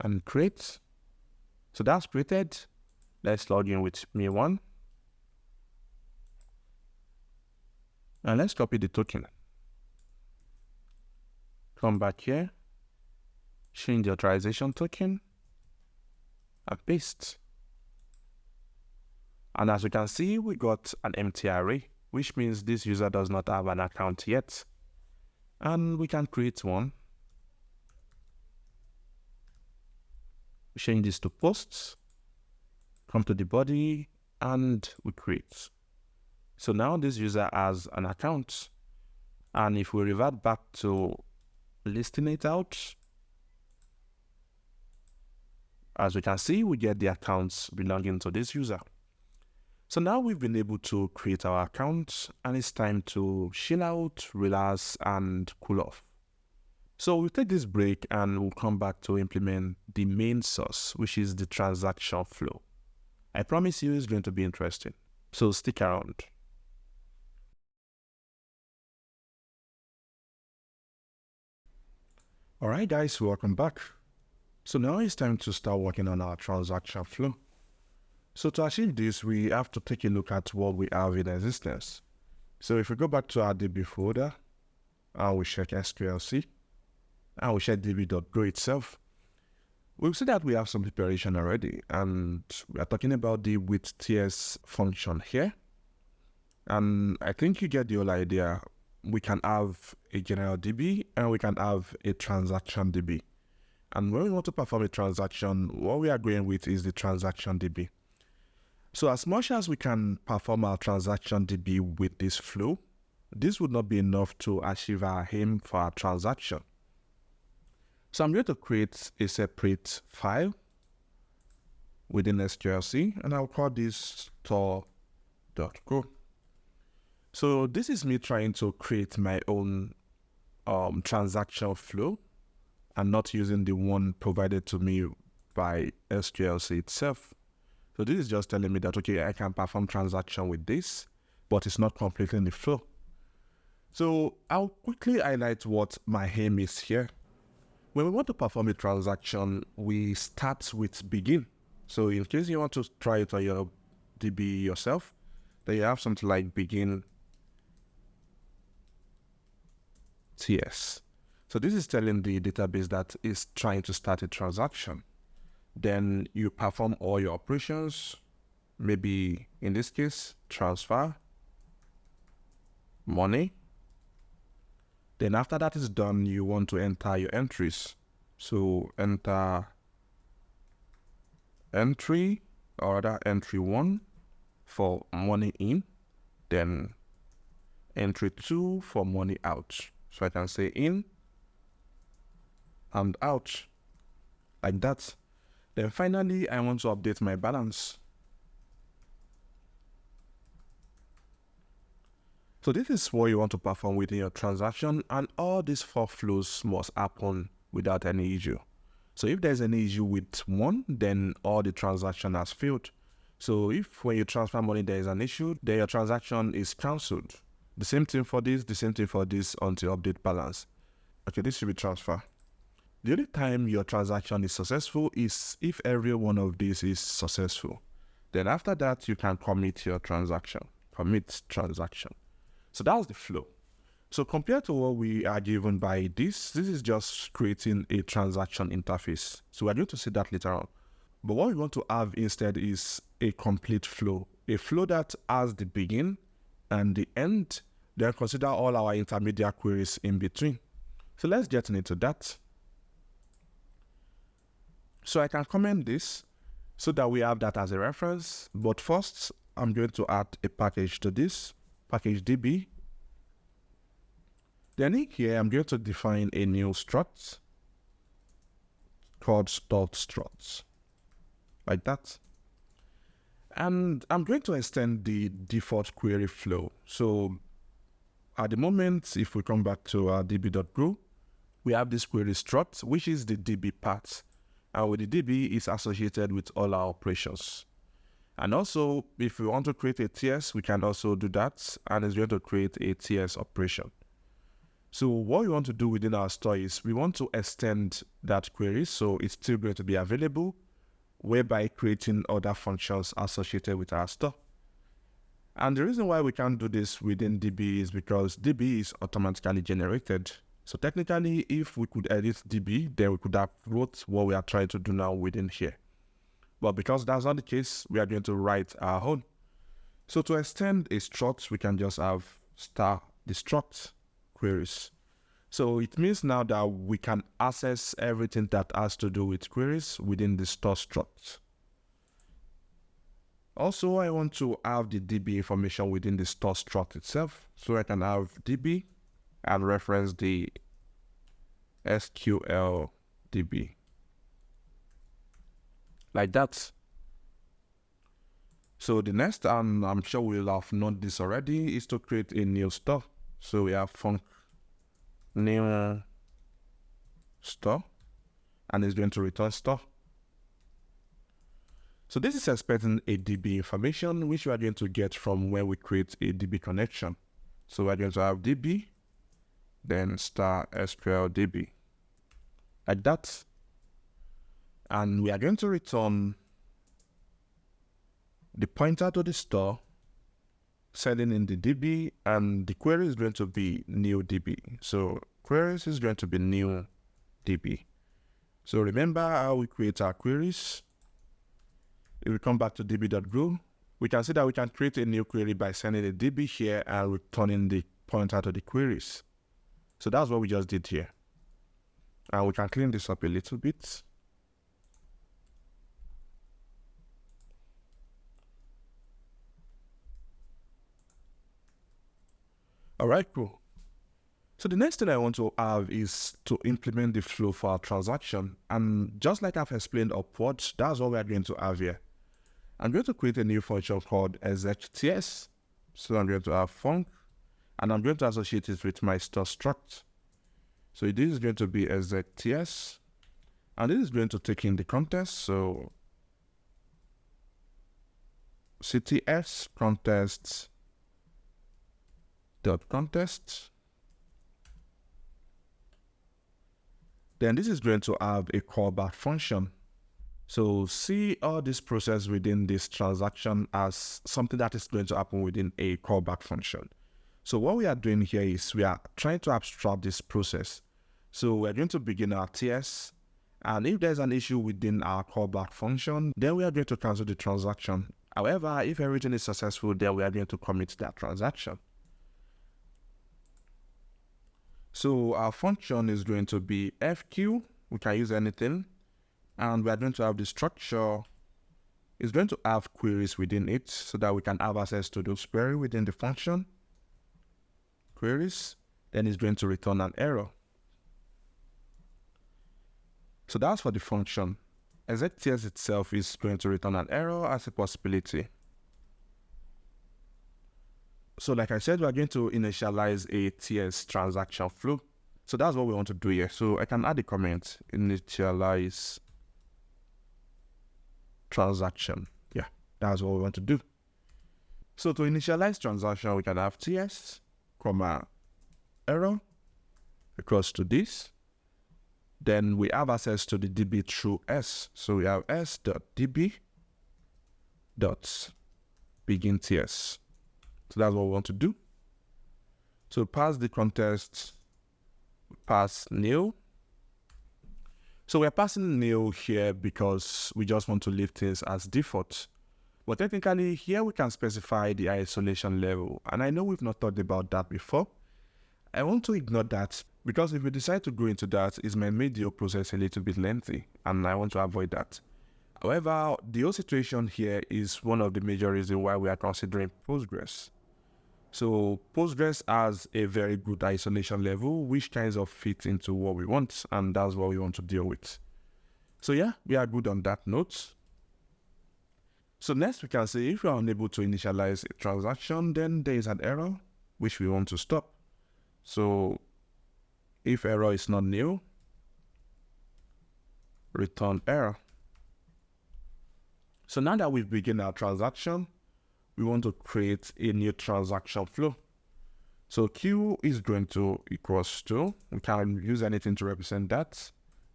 and create. So that's created. Let's log in with me1. And let's copy the token. Come back here, change the authorization token, and paste. And as we can see, we got an empty array. which means this user does not have an account yet. And we can create one. Change this to posts, come to the body, and we create. So now this user has an account. And if we revert back to listing it out, as we can see, we get the accounts belonging to this user. So now we've been able to create our account, and it's time to chill out, relax, and cool off. So we'll take this break and we'll come back to implement the main source, which is the transaction flow. I promise you it's going to be interesting. So stick around. All right, guys, welcome back. So now it's time to start working on our transaction flow. So to achieve this, we have to take a look at what we have in existence. So if we go back to our DB folder, and we check SQLC, and we check db.go itself, we'll see that we have some preparation already, and we are talking about the with TS function here. And I think you get the whole idea. We can have a general DB and we can have a transaction DB. And when we want to perform a transaction, what we are going with is the transaction DB. So as much as we can perform our transaction DB with this flow, this would not be enough to achieve our aim for our transaction. So I'm going to create a separate file within SQLC, and I'll call this store.go. So this is me trying to create my own transaction flow and not using the one provided to me by SQLC itself. So this is just telling me that, okay, I can perform transaction with this, but it's not completing the flow. So I'll quickly highlight what my aim is here. When we want to perform a transaction, we start with begin. So in case you want to try it on your DB yourself, then you have something like begin TS. So this is telling the database that is trying to start a transaction. Then you perform all your operations, maybe in this case, transfer, money. Then after that is done, you want to enter your entries. So enter entry, or rather entry 1 for money in, then entry 2 for money out. So I can say in and out, like that. Then finally, I want to update my balance. So this is what you want to perform within your transaction, and all these 4 flows must happen without any issue. So if there's any issue with one, then all the transaction has failed. So if when you transfer money there is an issue, then your transaction is cancelled. The same thing for this, the same thing for this until update balance. Okay, this should be transfer. The only time your transaction is successful is if every one of these is successful. Then after that, you can commit your transaction. Commit transaction. So that's the flow. So compared to what we are given by this is just creating a transaction interface. So we're going to see that later on. But what we want to have instead is a complete flow. A flow that has the begin and the end, then consider all our intermediate queries in between. So let's get into that. So I can comment this so that we have that as a reference. But first, I'm going to add a package to this, package DB. Then in here, I'm going to define a new struct called struct, like that. And I'm going to extend the default query flow. So at the moment, if we come back to our db.go, we have this query struct, which is the DB part. And with the DB, it's associated with all our operations. And also, if we want to create a TS, we can also do that. And it's going to create a TS operation. So what we want to do within our store is we want to extend that query so it's still going to be available, whereby creating other functions associated with our store. And the reason why we can't do this within DB is because DB is automatically generated. So technically, if we could edit DB, then we could have wrote what we are trying to do now within here. But because that's not the case, we are going to write our own. So to extend a struct, we can just have star destruct queries. So it means now that we can access everything that has to do with queries within the store struct. Also, I want to have the DB information within the store struct itself. So I can have DB and reference the SQL DB. Like that. So the next, and I'm sure we'll have known this already, is to create a new store. So we have func new store, and it's going to return store. So this is expecting a DB information, which we are going to get from when we create a DB connection. So we're going to have DB, then star SQL DB, like that. And we are going to return the pointer to the store, sending in the DB, and the query is going to be new DB. So queries is going to be new DB. So remember how we create our queries. If we come back to db.grow, we can see that we can create a new query by sending a DB here and returning the pointer to the queries. So that's what we just did here. And we can clean this up a little bit. All right, cool. So the next thing I want to have is to implement the flow for our transaction. And just like I've explained upwards, that's what we're going to have here. I'm going to create a new function called execTS. So I'm going to have func, and I'm going to associate it with my store struct. So this is going to be execTS, and this is going to take in the context. So CTS context. Then this is going to have a callback function. So see all this process within this transaction as something that is going to happen within a callback function. So what we are doing here is we are trying to abstract this process. So we're going to begin our TS, and if there's an issue within our callback function, then we are going to cancel the transaction. However, if everything is successful, then we are going to commit that transaction. So our function is going to be FQ. We can use anything. And we are going to have the structure. It's going to have queries within it so that we can have access to those queries within the function. Queries. Then it's going to return an error. So that's for the function. execTS itself is going to return an error as a possibility. So like I said, we're going to initialize a TS transaction flow. So that's what we want to do here. So I can add a comment, initialize transaction. Yeah, that's what we want to do. So to initialize transaction, we can have TS, comma, error, equals to this. Then we have access to the DB through S. So we have s.db dot begin TS. So that's what we want to do. So pass the context, pass new. So we're passing new here because we just want to leave things as default. But technically here we can specify the isolation level. And I know we've not talked about that before. I want to ignore that because if we decide to go into that, it might make the whole process a little bit lengthy, and I want to avoid that. However, the whole situation here is one of the major reasons why we are considering Postgres. So Postgres has a very good isolation level, which kind of fits into what we want, and that's what we want to deal with. So yeah, we are good on that note. So next we can say if we are unable to initialize a transaction, then there is an error, which we want to stop. So if error is not new, return error. So now that we've begun our transaction, we want to create a new transaction flow. So Q is going to equals to, we can use anything to represent that,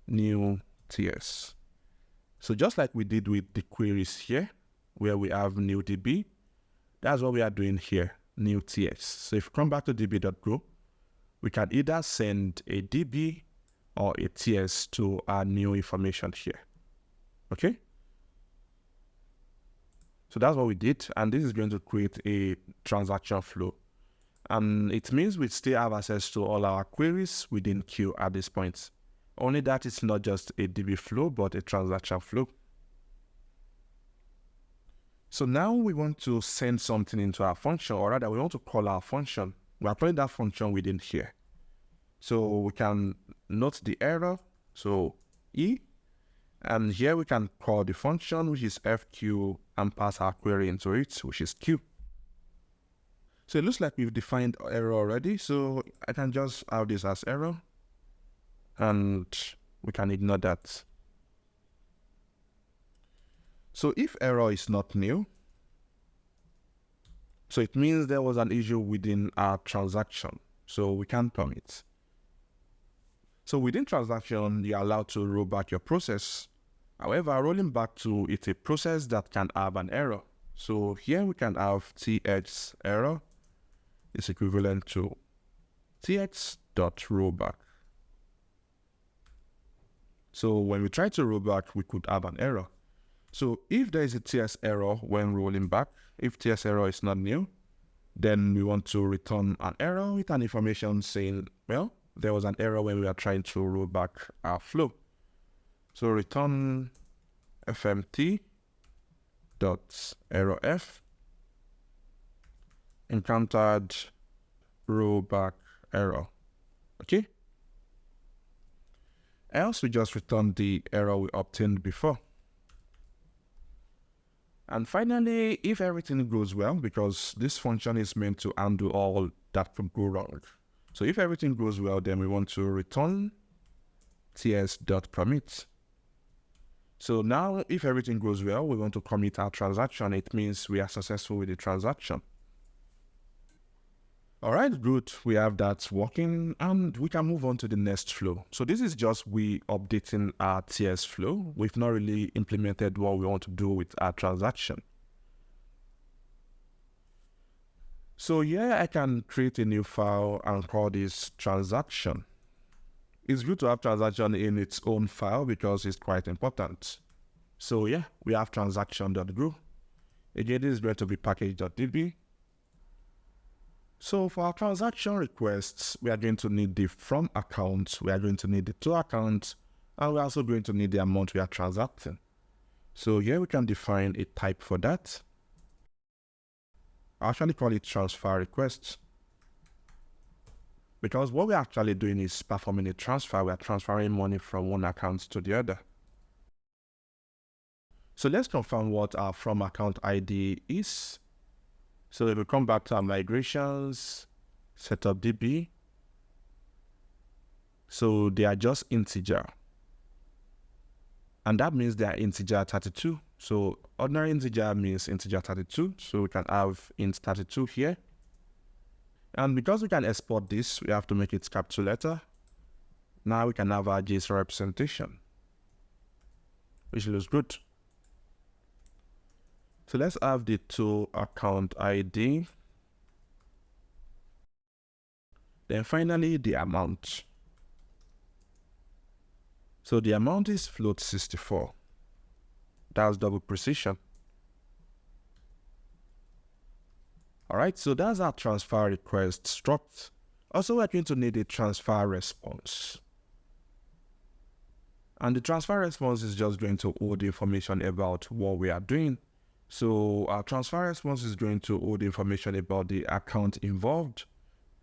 new TS. So just like we did with the queries here, where we have new DB, that's what we are doing here, new TS. So if you come back to db.grow, we can either send a DB or a TS to our new information here. Okay? So that's what we did. And this is going to create a transaction flow. And it means we still have access to all our queries within queue at this point. Only that it's not just a DB flow, but a transaction flow. So now we want to send something into our function, or rather we want to call our function. We are calling that function within here. So we can note the error, so E, and here we can call the function, which is FQ, and pass our query into it, which is Q. So it looks like we've defined error already, so I can just have this as error, and we can ignore that. So if error is not new, so it means there was an issue within our transaction, so we can permit. So within transaction, you're allowed to roll back your process. However, rolling back to it's a process that can have an error. So here we can have th error is equivalent to th.rollback. So when we try to roll back, we could have an error. So if there is a TS error when rolling back, if TS error is not new, then we want to return an error with an information saying, well, there was an error when we are trying to roll back our flow. So return fmt dot error f encountered rollback error. Okay. Else we just return the error we obtained before. And finally, if everything goes well, because this function is meant to undo all that could go wrong. So if everything goes well, then we want to return ts.commit. So now if everything goes well, we want to commit our transaction. It means we are successful with the transaction. All right, good. We have that working, and we can move on to the next flow. So this is just we updating our TS flow. We've not really implemented what we want to do with our transaction. So here I can create a new file and call this transaction. It's good to have transaction in its own file because it's quite important. So yeah, we have transaction.go. Again, this is going to be package.db. So for our transaction requests, we are going to need the from account, we are going to need the to account, and we're also going to need the amount we are transacting. So here we can define a type for that. I actually call it transfer request, because what we're actually doing is performing a transfer. We are transferring money from one account to the other. So let's confirm what our from account ID is. So if we come back to our migrations, setup DB, so they are just integer. And that means they are integer 32. So ordinary integer means integer 32. So we can have int 32 here. And because we can export this, we have to make it capital letter. Now we can have our JSON representation, which looks good. So let's have the to account ID. Then finally, the amount. So the amount is float 64. That's double precision. All right, so that's our transfer request struct. Also, we're going to need a transfer response. And the transfer response is just going to hold information about what we are doing. So our transfer response is going to hold information about the account involved.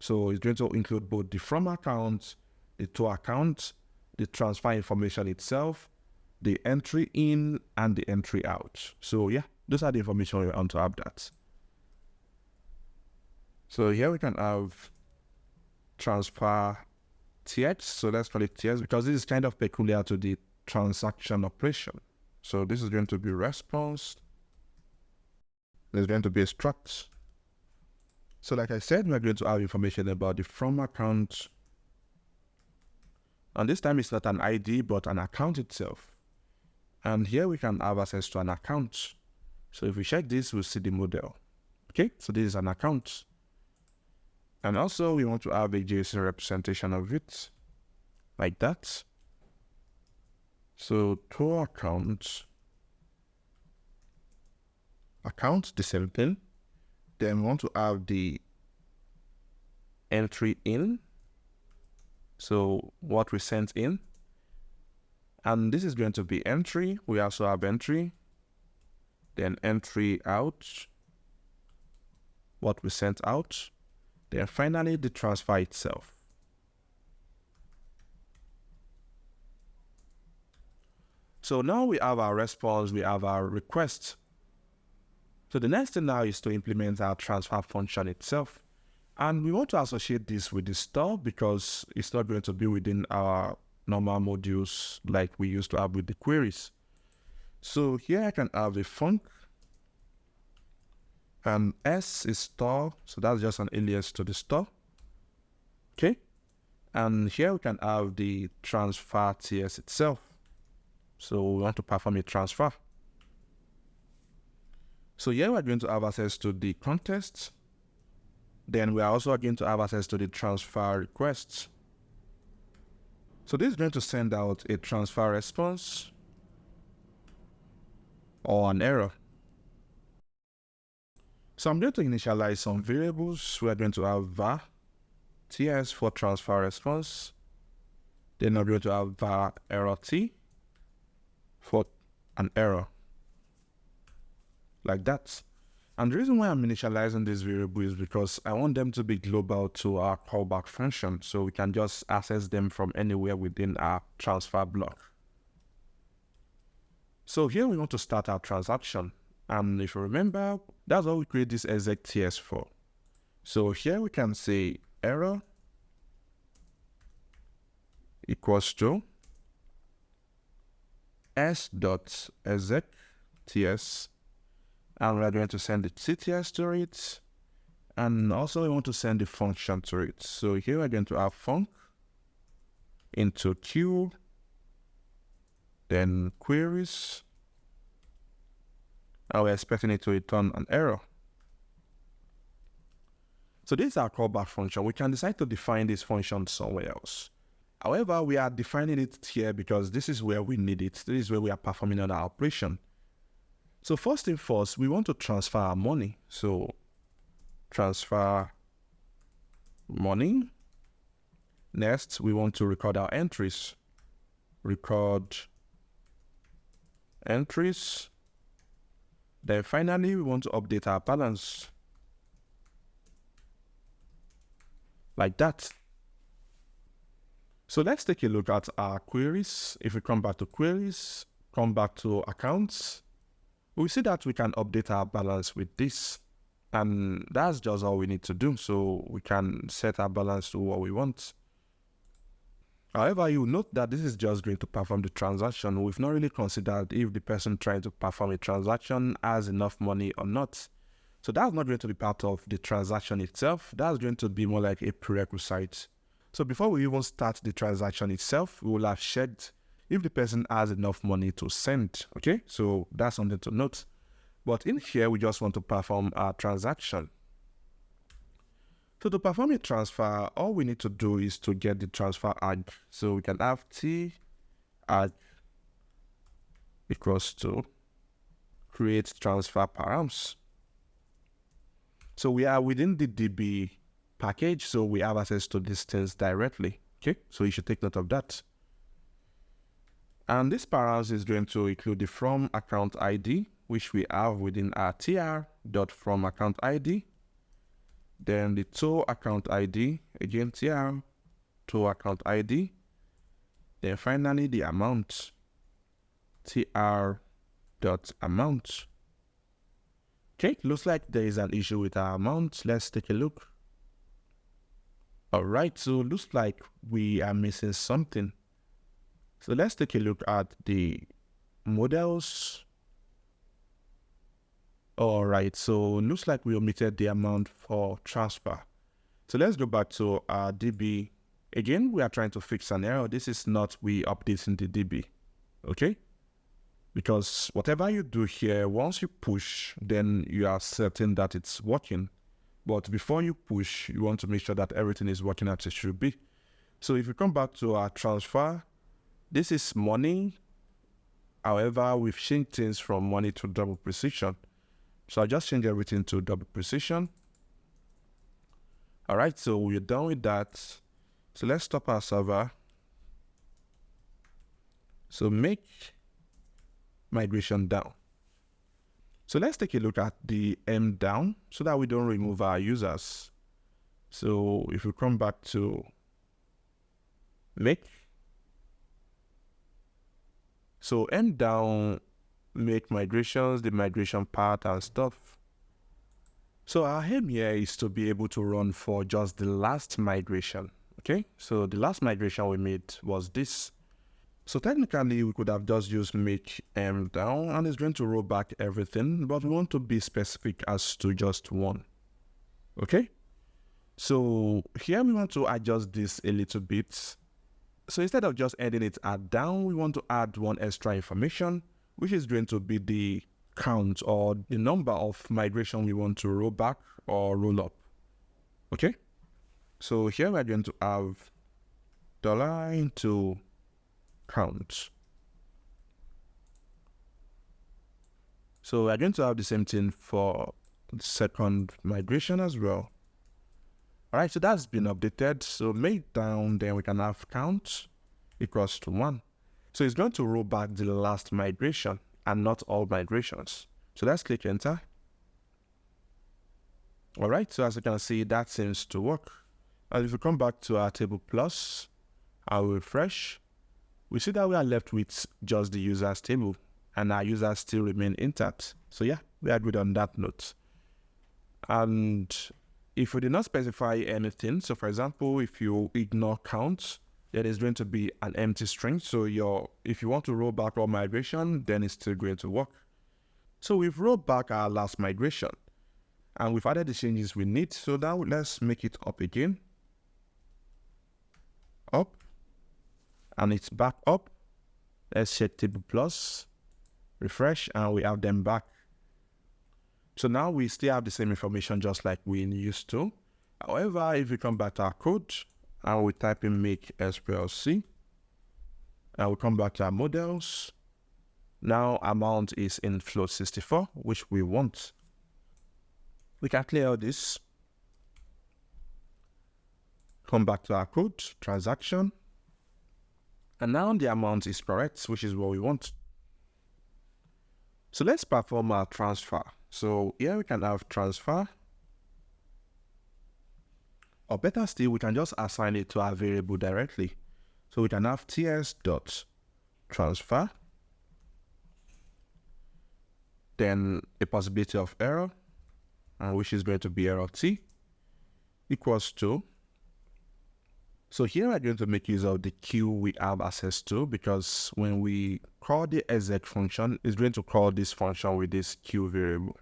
So it's going to include both the from account, the to account, the transfer information itself, the entry in, and the entry out. So yeah, those are the information we want to have that. So here we can have transfer TX. So let's call it TX because this is kind of peculiar to the transaction operation. So this is going to be response. There's going to be a struct. So like I said, we're going to have information about the from account. And this time it's not an ID, but an account itself. And here we can have access to an account. So if we check this, we'll see the model. Okay, so this is an account. And also we want to have a JSON representation of it, like that. So to account account, the same thing. Then we want to have the entry in. So what we sent in. And this is going to be entry. We also have entry. Then entry out. What we sent out. Then finally the transfer itself. So now we have our response, we have our request. So the next thing now is to implement our transfer function itself. And we want to associate this with the store because it's not going to be within our normal modules like we used to have with the queries. So here I can have a func, and S is store, so that's just an alias to the store. Okay, and here we can have the transfer TS itself. So we want to perform a transfer. So here we're going to have access to the context. Then we are also going to have access to the transfer requests. So this is going to send out a transfer response or an error. So I'm going to initialize some variables. We're going to have var ts for transfer response. Then I'm going to have var error t for an error, like that. And the reason why I'm initializing this variable is because I want them to be global to our callback function, so we can just access them from anywhere within our transfer block. So here we want to start our transaction, and if you remember, that's what we create this exec ts for. So here we can say error equals to s.exec ts, and we're going to send the CTS to it, and also we want to send the function to it. So here we're going to have func into queue, then queries, and we're expecting it to return an error. So this is our callback function. We can decide to define this function somewhere else. However, we are defining it here because this is where we need it. This is where we are performing our operation. So first thing first, we want to transfer our money. So transfer money. Next, we want to record our entries. Record entries. Then finally, we want to update our balance. Like that. So let's take a look at our queries. If we come back to queries, come back to accounts, we see that we can update our balance with this. And that's just all we need to do. So we can set our balance to what we want. However, you note that this is just going to perform the transaction. We've not really considered if the person trying to perform a transaction has enough money or not. So that's not going to be part of the transaction itself. That's going to be more like a prerequisite. So before we even start the transaction itself, we will have checked if the person has enough money to send. Okay, so that's something to note. But in here, we just want to perform our transaction. So to perform a transfer, all we need to do is to get the transfer arg. So we can have t arg equals to create transfer params. So we are within the DB package, so we have access to these things directly. Okay, so you should take note of that. And this params is going to include the from account ID, which we have within our tr.from account ID. Then the to account ID, again tr to account ID. Then finally the amount, tr.amount. Okay, looks like there is an issue with our amount. Let's take a look. All right, so looks like we are missing something. So let's take a look at the models. All right, so looks like we omitted the amount for transfer. So let's go back to our DB. Again, we are trying to fix an error. This is not we updating the DB, okay? Because whatever you do here, once you push, then you are certain that it's working. But before you push, you want to make sure that everything is working as it should be. So if we come back to our transfer, this is money. However, we've changed things from money to double precision. So I just change everything to double precision. All right, so we're done with that. So let's stop our server. So make migration down. So let's take a look at the M down so that we don't remove our users. So if we come back to make, so M down, make migrations, the migration part and stuff. So our aim here is to be able to run for just the last migration. Okay, so the last migration we made was this. So technically we could have just used make M down and it's going to roll back everything, but we want to be specific as to just one. Okay, so here we want to adjust this a little bit. So instead of just ending it at down, we want to add one extra information, which is going to be the count or the number of migration we want to roll back or roll up. Okay, so here we're going to have $ into count. So we're going to have the same thing for the second migration as well. All right, so that's been updated. So make down, then we can have count equals to 1. So it's going to roll back the last migration and not all migrations. So let's click enter. All right, so as you can see, that seems to work. And if we come back to our table plus, I'll refresh, we see that we are left with just the users table and our users still remain intact. So yeah, we are good on that note. And if we did not specify anything, so for example, if you ignore count, then it's going to be an empty string. So if you want to roll back all migration, then it's still going to work. So we've rolled back our last migration and we've added the changes we need. So now let's make it up again. Up. And it's back up. Let's check table plus, refresh, and we have them back. So now we still have the same information just like we used to. However, if we come back to our code and we type in make SPLC, and we come back to our models, now amount is in float 64, which we want. We can clear all this. Come back to our code, transaction, and now the amount is correct, which is what we want. So let's perform our transfer. So here we can have transfer, or better still, we can just assign it to our variable directly. So we can have ts.transfer, then a possibility of error, which is going to be error t, equals to. So here we're going to make use of the queue we have access to, because when we call the exec function, it's going to call this function with this queue variable.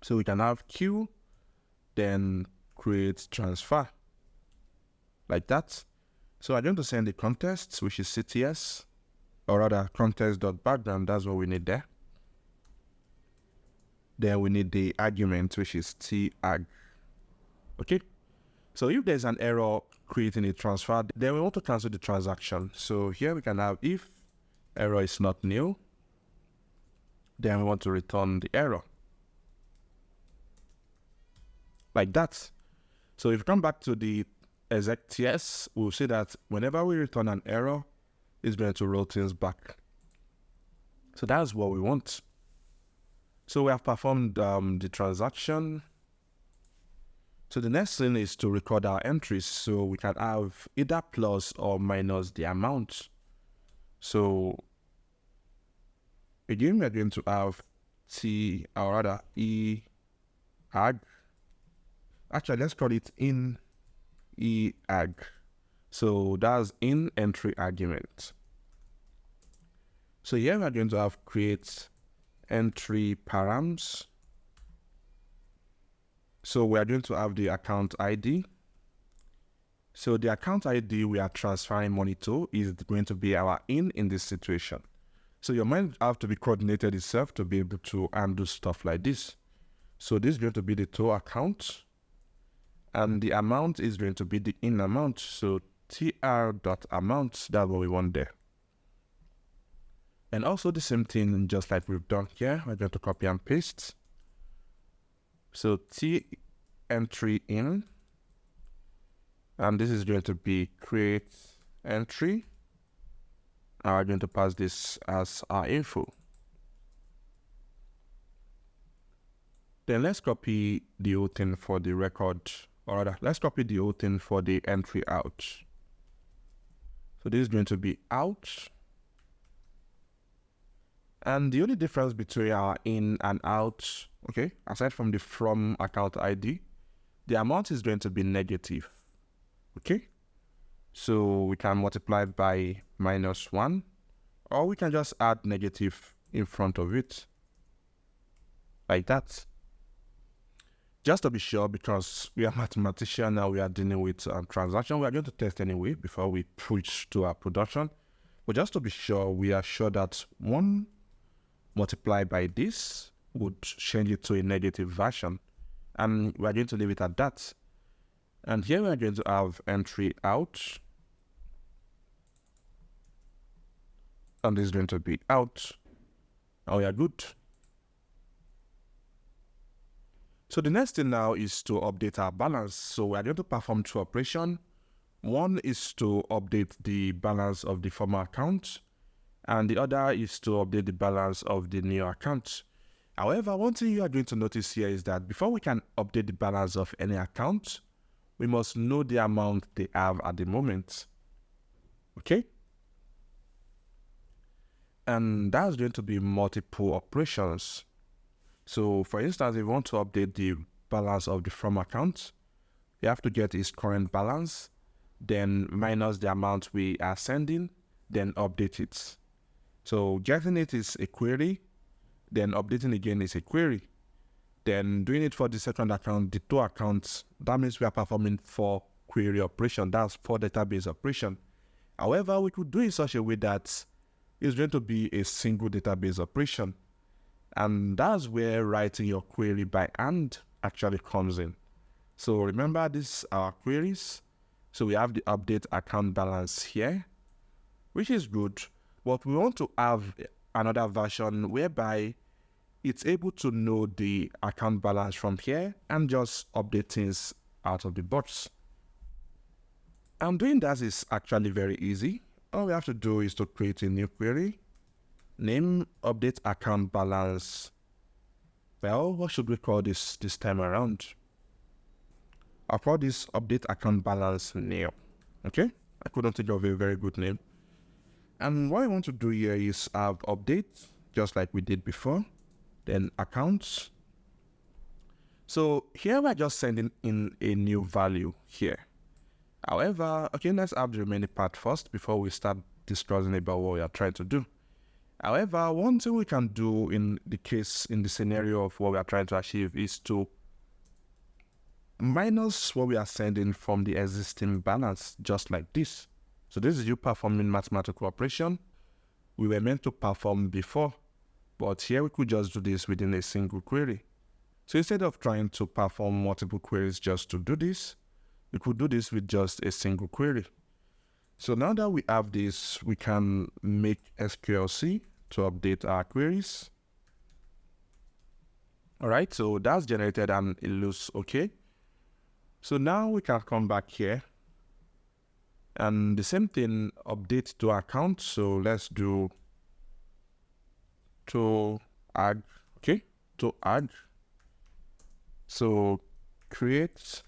So we can have queue, then create transfer, like that. So I'm going to send the context, which is CTS, or rather context.background, that's what we need there. Then we need the argument, which is targ. Okay. So if there's an error creating a transfer, then we want to cancel the transaction. So here we can have if error is not new, then we want to return the error. Like that. So if we come back to the exec TS, we'll see that whenever we return an error, it's going to roll things back. So that's what we want. So we have performed the transaction. So the next thing is to record our entries. So we can have either plus or minus the amount. So again, we're going to have e arg. Actually, let's call it in e arg. So that's in entry argument. So here we're going to have create entry params. So we are going to have the account ID. So the account ID we are transferring money to is going to be our in this situation. So your mind have to be coordinated itself to be able to undo stuff like this. So this is going to be the total account, and the amount is going to be the in amount. So tr.amount, that's what we want there. And also the same thing, just like we've done here, we're going to copy and paste. So T entry in, and this is going to be create entry. Now we're going to pass this as our info. Then let's copy the whole thing for the record, or rather, let's copy the whole thing for the entry out. So this is going to be out. And the only difference between our in and out, okay, aside from the from account ID, the amount is going to be negative, okay? So we can multiply it by -1, or we can just add negative in front of it, like that. Just to be sure, because we are mathematicians now, we are dealing with transaction. We are going to test anyway before we push to our production. But just to be sure, we are sure that 1 multiplied by this would change it to a negative version. And we are going to leave it at that. And here we are going to have entry out. And this is going to be out. And we are good. So the next thing now is to update our balance. So we are going to perform 2 operations. One is to update the balance of the former account, and the other is to update the balance of the new account. However, one thing you are going to notice here is that before we can update the balance of any account, we must know the amount they have at the moment. Okay? And that's going to be multiple operations. So for instance, if we want to update the balance of the from account, we have to get its current balance, then minus the amount we are sending, then update it. So getting it is a query, then updating again is a query. Then doing it for the second account, the 2 accounts, that means we are performing 4 query operation. That's 4 database operation. However, we could do it in such a way that it's going to be a single database operation. And that's where writing your query by hand actually comes in. So remember, these are our queries. So we have the update account balance here, which is good. But we want to have another version whereby it's able to know the account balance from here and just update things out of the box. And doing that is actually very easy. All we have to do is to create a new query. Name update account balance. Well, what should we call this time around? I'll call this update account balance new. Okay? I couldn't think of a very good name. And what I want to do here is have update, just like we did before. Then accounts. So here we're just sending in a new value here. However, okay, let's have the remaining part first before we start discussing about what we are trying to do. However, one thing we can do in the scenario of what we are trying to achieve is to minus what we are sending from the existing balance, just like this. So this is you performing mathematical operation we were meant to perform before, but here we could just do this within a single query. So instead of trying to perform multiple queries just to do this, we could do this with just a single query. So now that we have this, we can make SQLC to update our queries. All right, so that's generated and it looks okay. So now we can come back here and the same thing, update to account. So let's do to add, okay, to add. So create,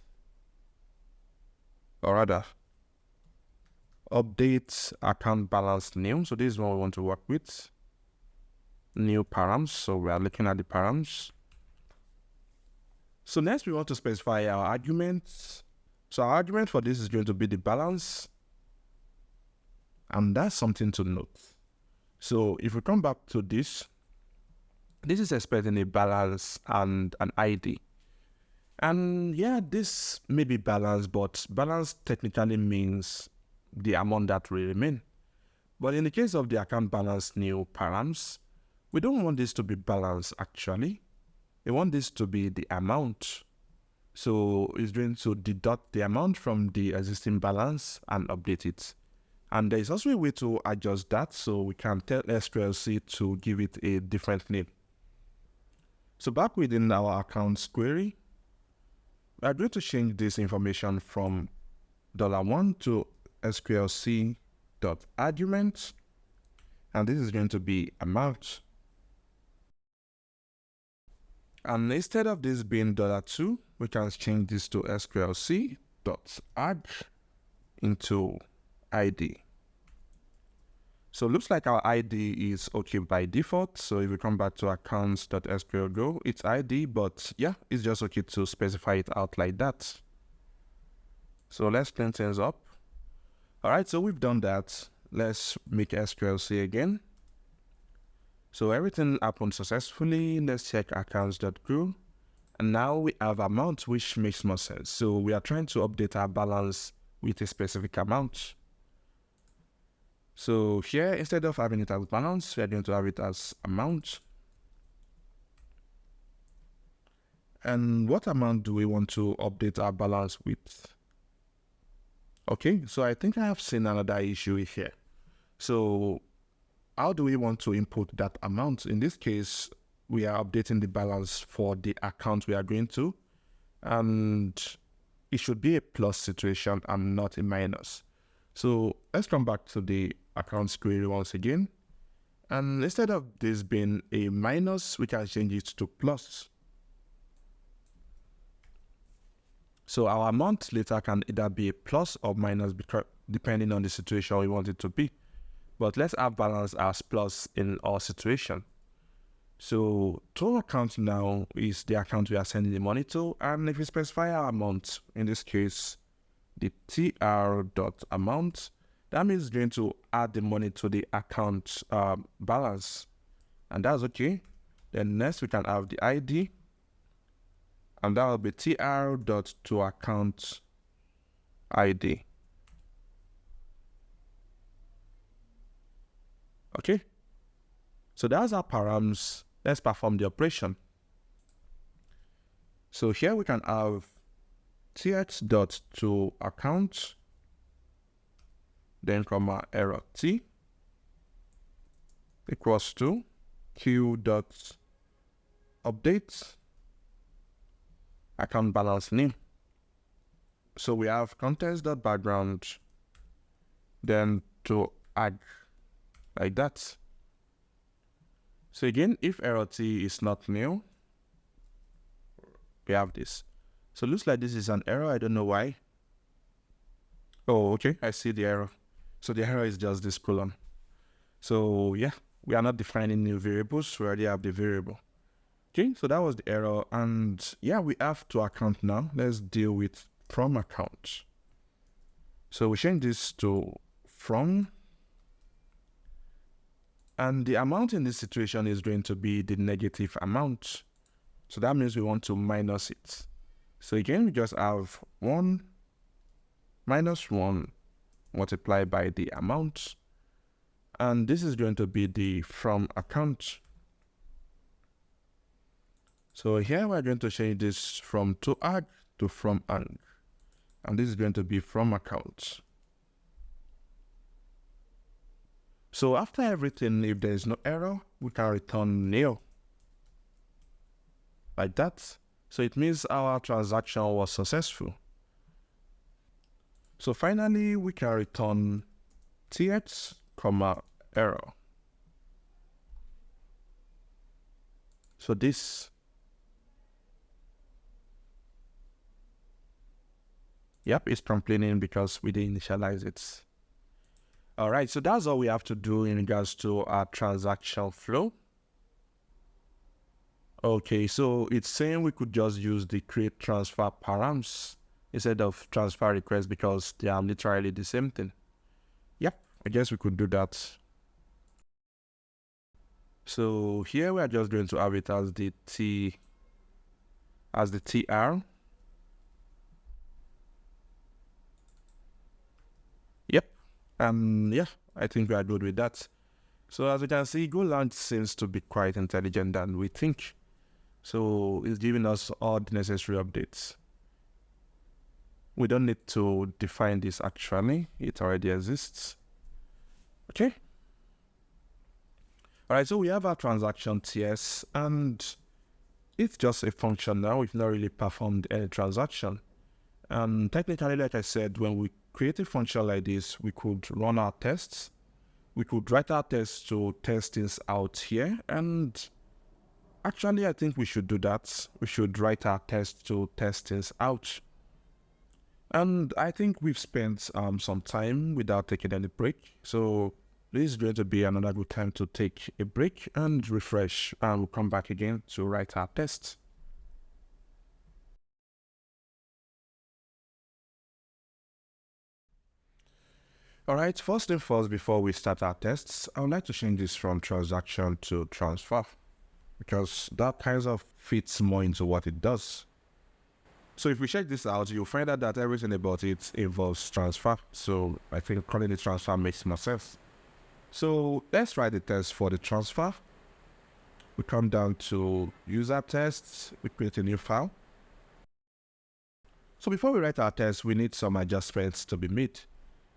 or rather, update account balance new. So this is what we want to work with. New params. So we are looking at the params. So next we want to specify our arguments. So our argument for this is going to be the balance. And that's something to note. So if we come back to this is expecting a balance and an ID. And yeah, this may be balance, but balance technically means the amount that will remain. But in the case of the account balance new params, we don't want this to be balance actually. We want this to be the amount. So it's going to deduct the amount from the existing balance and update it. And there is also a way to adjust that, so we can tell SQLC to give it a different name. So back within our accounts query, we are going to change this information from $1 to sqlc.argument, and this is going to be amount. And instead of this being $2, we can change this to sqlc.add into ID. So it looks like our ID is okay by default. So if we come back to accounts.sql go, it's ID, but yeah, it's just okay to specify it out like that. So let's clean things up. All right, so we've done that. Let's make SQLC again. So everything happened successfully. Let's check accounts.grow. And now we have amount, which makes more sense. So we are trying to update our balance with a specific amount. So here, instead of having it as balance, we are going to have it as amount. And what amount do we want to update our balance with? Okay, so I think I have seen another issue here. So how do we want to input that amount? In this case, we are updating the balance for the account we are going to, and it should be a plus situation and not a minus. So let's come back to the accounts query once again. And instead of this being a minus, we can change it to plus. So our amount later can either be a plus or minus, depending on the situation we want it to be. But let's have balance as plus in our situation. So total account now is the account we are sending the money to. And if we specify our amount, in this case, the tr.amount, that means it's going to add the money to the account balance. And that's okay. Then next we can have the ID. And that will be tr.toAccount ID. Okay. So that's our params. Let's perform the operation. So here we can have tx.toAccount, then comma error t equals to q.update account balance name. So we have context.background, then to add like that. So again, if error t is not new, we have this. So it looks like this is an error. I don't know why. Oh, okay. I see the error. So the error is just this colon. So yeah, we are not defining new variables. We already have the variable. Okay, so that was the error. And yeah, we have to account now. Let's deal with from account. So we change this to from. And the amount in this situation is going to be the negative amount. So that means we want to minus it. So again, we just have 1 minus 1 multiplied by the amount. And this is going to be the from account. So here we're going to change this from to add to from ang. And this is going to be from account. So after everything, if there is no error, we can return nil. Like that. So it means our transaction was successful. So finally, we can return th, error. So this. Yep, it's complaining because we didn't initialize it. All right, so that's all we have to do in regards to our transaction flow. Okay, so it's saying we could just use the create transfer params instead of transfer request because they are literally the same thing. Yep, I guess we could do that. So here we are just going to have it as the tr. Yep. Yeah, I think we are good with that. So as you can see, golang seems to be quite intelligent than we think. So it's giving us all the necessary updates. We don't need to define this actually. It already exists. Okay. All right, so we have our transaction TS, and It's just a function now. We've not really performed any transaction. And technically, like I said, when we create a function like this, we could run our tests. We could write our tests to test things out here. And actually, I think we should do that. We should write our tests to test things out. And I think we've spent some time without taking any break. So this is going to be another good time to take a break and refresh. And we'll come back again to write our tests. All right, first thing first, before we start our tests, I would like to change this from transaction to transfer because that kind of fits more into what it does. So if we check this out, you'll find out that everything about it involves transfer. So I think calling it transfer makes more sense. So let's write the test for the transfer. We come down to user tests, we create a new file. So before we write our test, we need some adjustments to be made.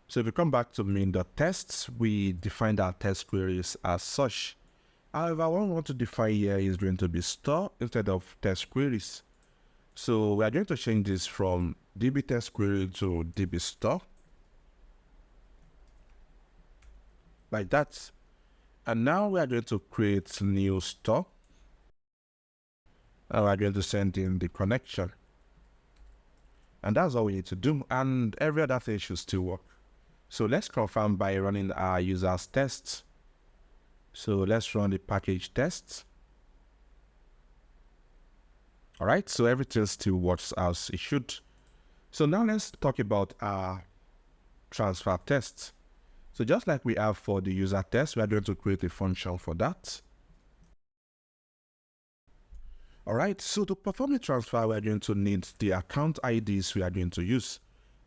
So if we come back to main.tests, we defined our test queries as such. However, what we want to define here is going to be store instead of test queries. So we are going to change this from db test query to db store. Like that. And now we are going to create new store. And we're going to send in the connection. And that's all we need to do. And every other thing should still work. So let's confirm by running our users tests. So let's run the package tests. All right, so everything still works as it should. So now let's talk about our transfer tests. So just like we have for the user test, we are going to create a function for that. All right, so to perform the transfer, we are going to need the account IDs we are going to use.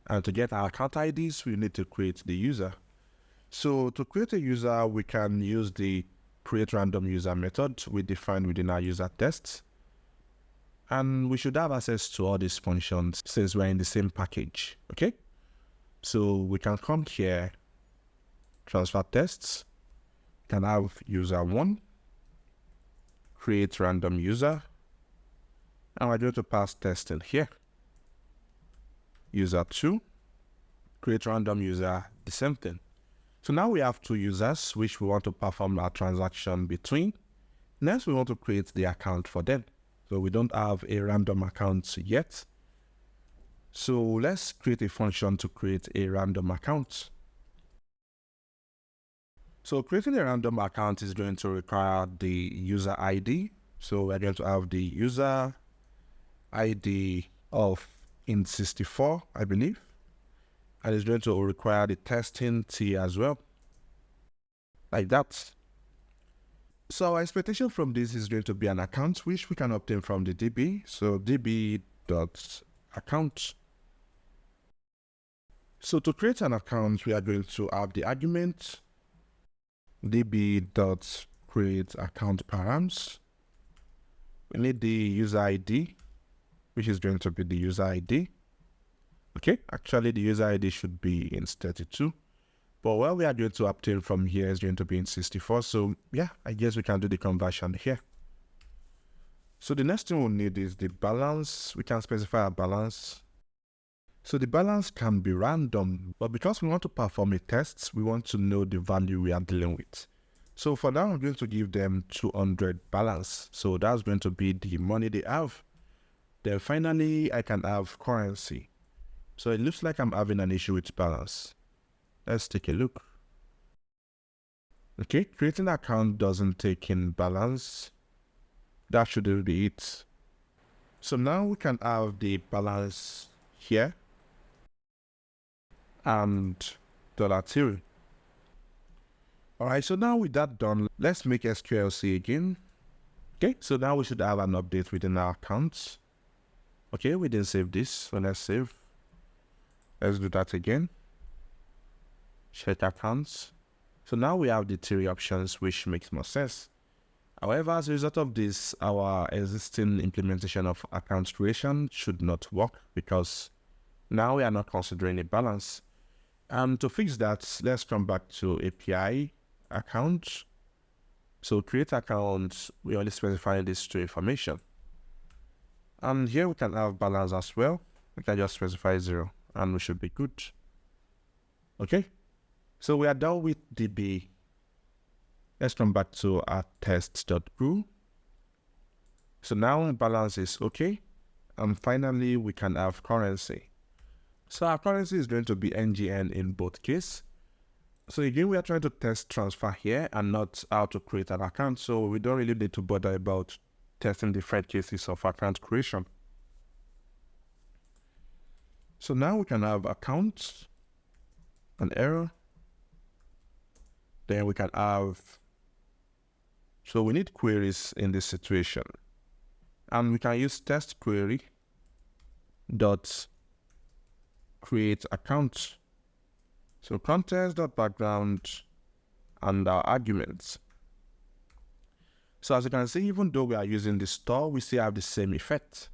And to get our account IDs, we need to create the user. So to create a user, we can use the create random user method we defined within our user tests. And we should have access to all these functions since we're in the same package, okay? So we can come here, transfer tests, can have user 1, create random user, and we're going to pass test in here. User 2, create random user, the same thing. So now we have two users which we want to perform our transaction between. Next, we want to create the account for them. So we don't have a random account yet. So let's create a function to create a random account. So creating a random account is going to require the user ID. So we're going to have the user ID of int64, I believe. And it's going to require the testing T as well. Like that. So our expectation from this is going to be an account which we can obtain from the DB. So db.account. So to create an account, we are going to have the argument db.createAccountParams. We need the user ID, which is going to be the user ID. Okay, actually the user ID should be in 32. But what we are going to obtain from here is going to be in 64. So yeah, I guess we can do the conversion here. So the next thing we'll need is the balance. We can specify a balance. So the balance can be random, but because we want to perform a test, we want to know the value we are dealing with. So for now, I'm going to give them 200 balance. So that's going to be the money they have. Then finally, I can have currency. So it looks like I'm having an issue with balance. Let's take a look. Okay, creating an account doesn't take in balance. That shouldn't be it. So now we can have the balance here and $2. Alright, so now with that done, let's make SQLC again. Okay, so now we should have an update within our accounts. Okay, we didn't save this, so let's save. Let's do that again. Check accounts. So now we have the three options, which makes more sense. However, as a result of this, our existing implementation of account creation should not work because now we are not considering a balance. And to fix that, let's come back to API account. So create account, we only specify this to information. And here we can have balance as well. We can just specify 0 and we should be good. Okay, so we are done with DB. Let's come back to our test.group. So now balance is okay. And finally, we can have currency. So our currency is going to be NGN in both cases. So again, we are trying to test transfer here and not how to create an account. So we don't really need to bother about testing different cases of account creation. So now we can have accounts, an error. Then we can have, so we need queries in this situation. And we can use test query dot create account. So context.background and our arguments. So as you can see, even though we are using the store, we still have the same effect.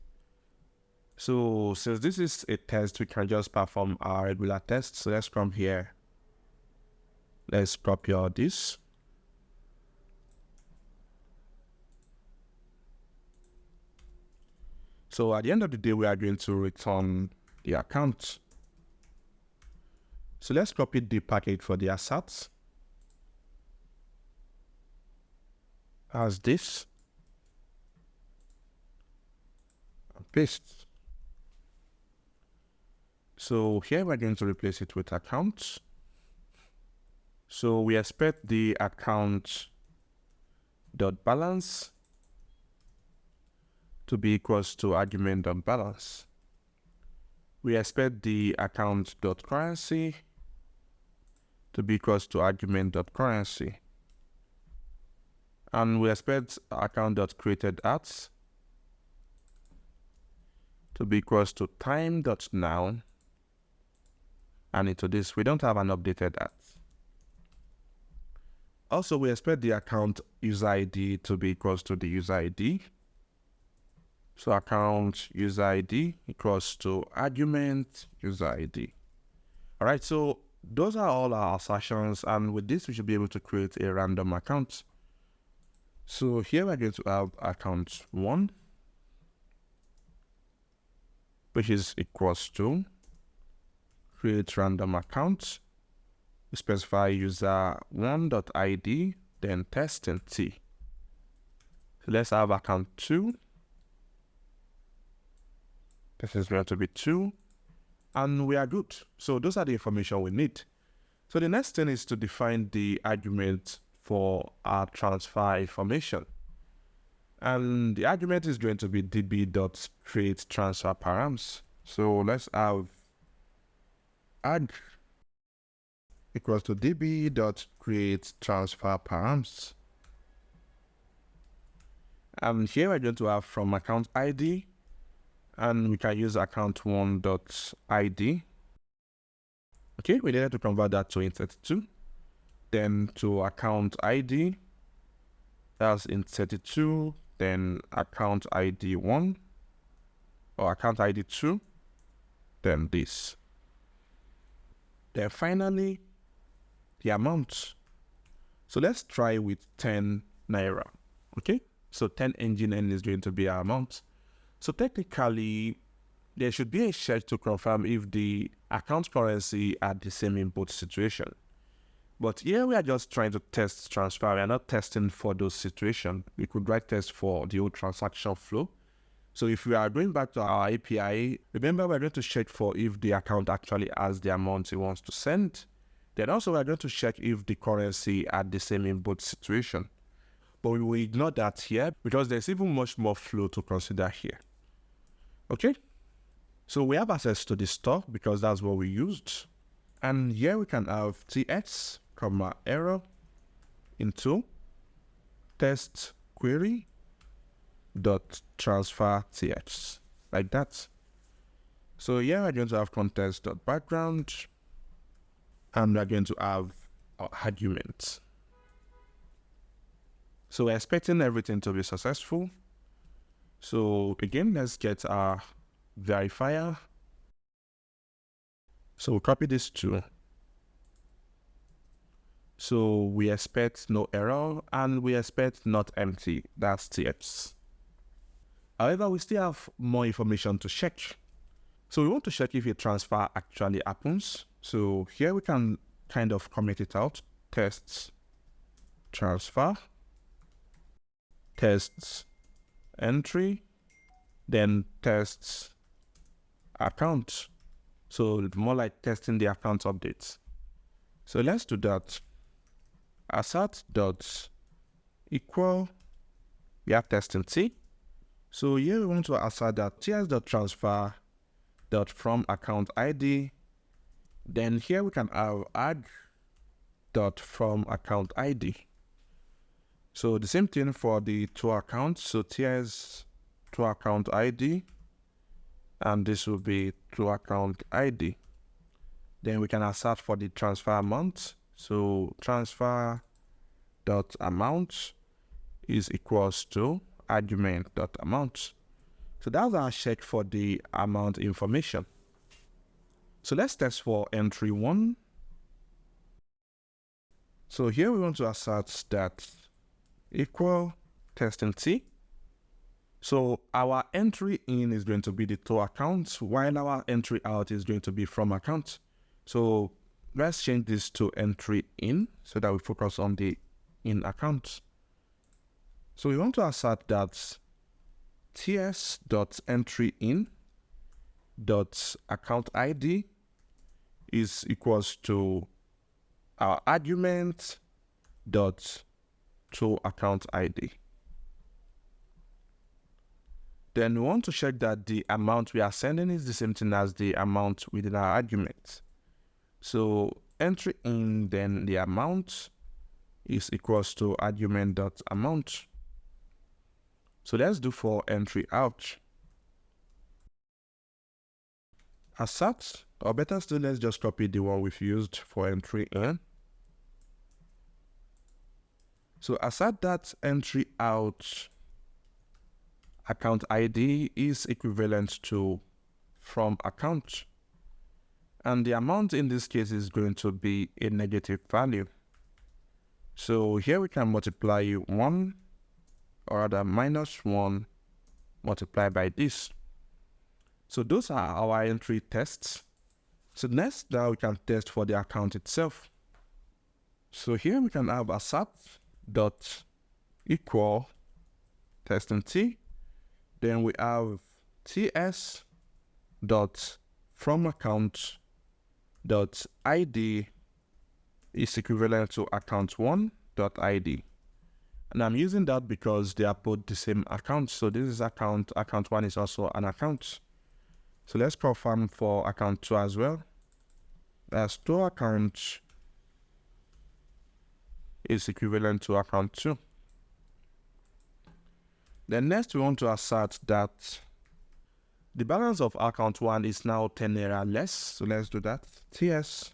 So since this is a test, we can just perform our regular test. So let's come here. Let's copy all this. So at the end of the day, we are going to return the account. So let's copy the package for the assets as this and paste. So here we're going to replace it with account. So we expect the account dot balance to be equals to argument dot balance. We expect the account dot currency to be equals to argument dot currency. And we expect account dot created at to be equals to time dot now. And into this, we don't have an updated at. Also, we expect the account user ID to be equals to the user ID. So account user ID equals to argument user ID. All right, so those are all our assertions. And with this, we should be able to create a random account. So here we're going to have account 1, which is equals to create random account. We specify user 1.id, then testing t. So let's have account 2. This is going to be 2. And we are good. So those are the information we need. So the next thing is to define the argument for our transfer information. And the argument is going to be db.create transfer params. So let's have add equals to db.create transfer params. And here we're going to have from account ID, and we can use account1.id. Okay, we needed to convert that to int32. Then to account ID, that's int32, then account ID 1, or account ID 2, then this. Then finally, the amount. So let's try with 10 naira. Okay, so 10 NGN is going to be our amount. So technically, there should be a check to confirm if the account currency are the same input situation. But here we are just trying to test transfer. We are not testing for those situations. We could write test for the whole transaction flow. So if we are going back to our API, remember we're going to check for if the account actually has the amount it wants to send. Then also we're going to check if the currency are the same input situation. But we will ignore that here because there's even much more flow to consider here. Okay, so we have access to the store because that's what we used. And here we can have tx, error into test query dot transfer tx, like that. So here we're going to have context dot background, and we're going to have our arguments. So we're expecting everything to be successful. So again, let's get our verifier. So we'll copy this too. So we expect no error and we expect not empty. That's TX. However, we still have more information to check. So we want to check if a transfer actually happens. So here we can kind of comment it out. Tests transfer, tests entry, then tests account. So more like testing the account updates. So let's do that. Assert dot equal, we have testing T. So here we want to assert that ts.transfer dot from account ID. Then here we can have add dot from account ID. So the same thing for the two accounts. So ts to account ID, and this will be to account ID. Then we can assert for the transfer amount. So transfer dot amount is equals to argument dot amount. So that's our check for the amount information. So let's test for entry 1. So here we want to assert that equal testing T. So our entry in is going to be the to account, while our entry out is going to be from account. So let's change this to entry in so that we focus on the in account. So we want to assert that ts.entry_in.account ID is equals to our argument dot to account ID. Then we want to check that the amount we are sending is the same thing as the amount within our argument. So entry in, then the amount is equals to argument dot amount. So let's do for entry out. Assert, or better still, let's just copy the one we've used for entry in. So assert that entry out account ID is equivalent to from account. And the amount in this case is going to be a negative value. So here we can multiply 1, or rather -1 multiplied by this. So those are our entry tests. So next, now we can test for the account itself. So here we can have assert dot equal testing T. Then we have ts dot from account dot ID is equivalent to account1 dot ID. And I'm using that because they are both the same account. So this is account1 is also an account. So let's confirm for account 2 as well. As to account is equivalent to account 2. Then next we want to assert that the balance of account 1 is now 10 naira less. So let's do that. ts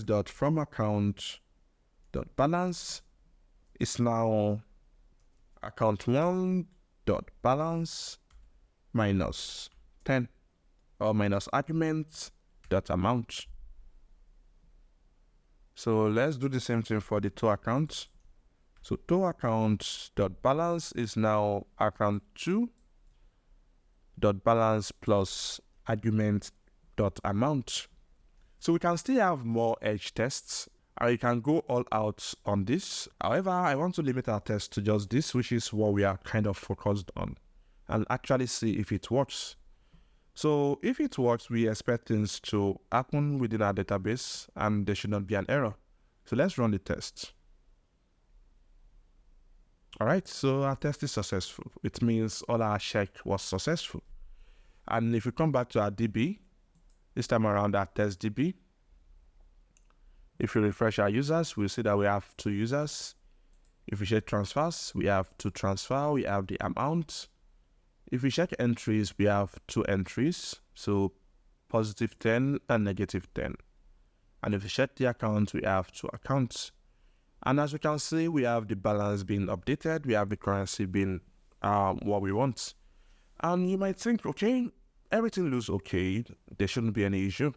dot from account dot balance is now account 1 dot balance minus 10, or minus argument dot amount. So let's do the same thing for the two accounts. So to account dot balance is now account 2 dot balance plus argument dot amount. So we can still have more edge tests, and you can go all out on this. However, I want to limit our test to just this, which is what we are kind of focused on, and actually see if it works. So if it works, we expect things to happen within our database and there should not be an error. So let's run the test. All right, so our test is successful. It means all our check was successful. And if we come back to our DB, this time around our test DB, if we refresh our users, we'll see that we have 2 users. If we check transfers, we have 2 transfer, we have the amount. If we check entries, we have 2 entries, so +10 and -10. And if we check the account, we have 2 accounts. And as we can see, we have the balance being updated, we have the currency being what we want. And you might think, okay, everything looks okay, there shouldn't be any issue.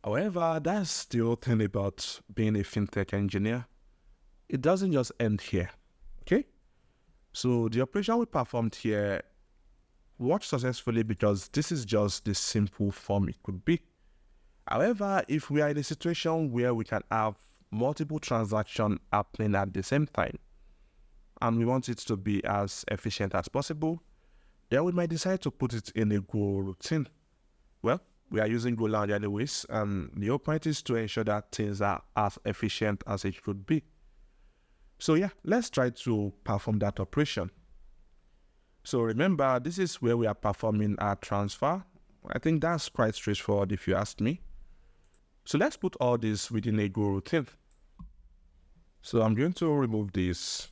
However, that's the whole thing about being a fintech engineer. It doesn't just end here, okay? So the operation we performed here worked successfully because this is just the simple form it could be. However, if we are in a situation where we can have multiple transactions happening at the same time, and we want it to be as efficient as possible, then we might decide to put it in a Go routine. Well, we are using golang anyways, and the whole point is to ensure that things are as efficient as it could be. So yeah, let's try to perform that operation. So remember, this is where we are performing our transfer. I think that's quite straightforward if you ask me. So let's put all this within a Go routine. So I'm going to remove this.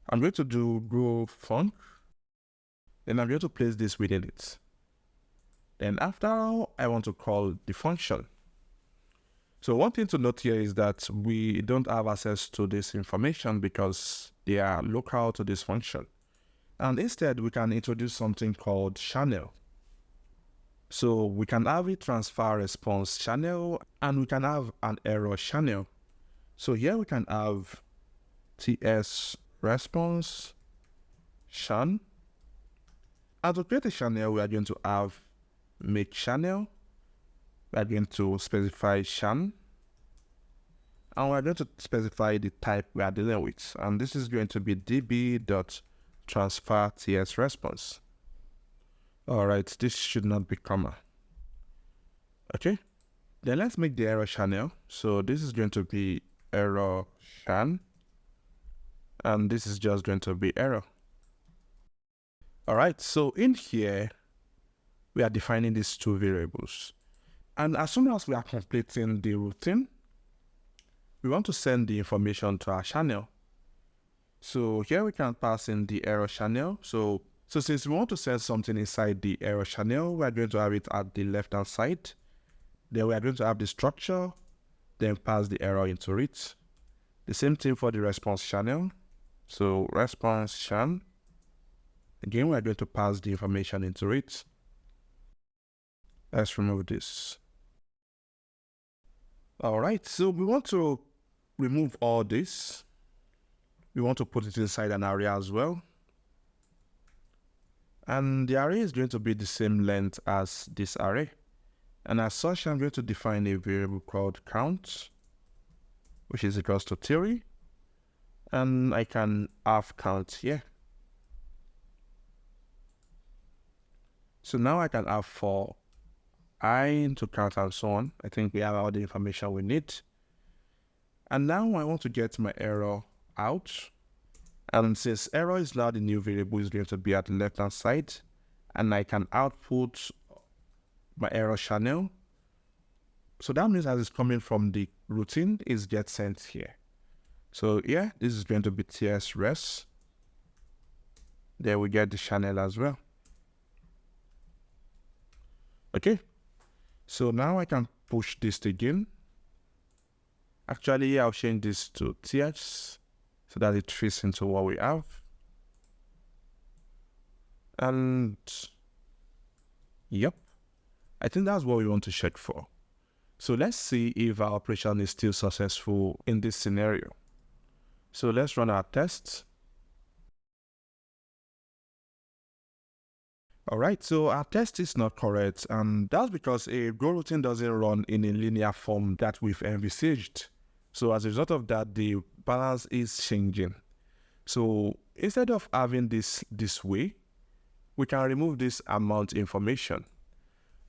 I'm going to do Go func. Then I'm going to place this within it. Then after all, I want to call the function. So one thing to note here is that we don't have access to this information because they are local to this function. And instead, we can introduce something called channel. So we can have a transfer response channel and we can have an error channel. So here we can have TS response chan. And to create a channel, we are going to have make channel. We are going to specify chan. And we're going to specify the type we are dealing with. And this is going to be db.transfer TS response. All right, this should not be comma. Okay, then let's make the error channel. So this is going to be error chan, and this is just going to be error. All right, so in here, we are defining these two variables. And as soon as we are completing the routine, we want to send the information to our channel. So here we can pass in the error channel. So since we want to send something inside the error channel, we are going to have it at the left-hand side. Then we are going to have the structure, then pass the error into it. The same thing for the response channel. So response chan. Again, we are going to pass the information into it. Let's remove this. All right, so we want to remove all this. We want to put it inside an array as well. And the array is going to be the same length as this array. And as such, I'm going to define a variable called count, which is equals to 3. And I can have count here. So now I can have for I to count and so on. I think we have all the information we need. And now I want to get my error out. And since error is now the new variable, is going to be at the left-hand side. And I can output my error channel. So that means as it's coming from the routine, it gets sent here. So yeah, this is going to be TS res. There we get the channel as well. Okay, so now I can push this again. Actually, I'll change this to TS so that it fits into what we have. And yep, I think that's what we want to check for. So let's see if our operation is still successful in this scenario. So let's run our test. All right, so our test is not correct, and that's because a Go routine doesn't run in a linear form that we've envisaged. So as a result of that, the balance is changing. So instead of having this way, we can remove this amount information.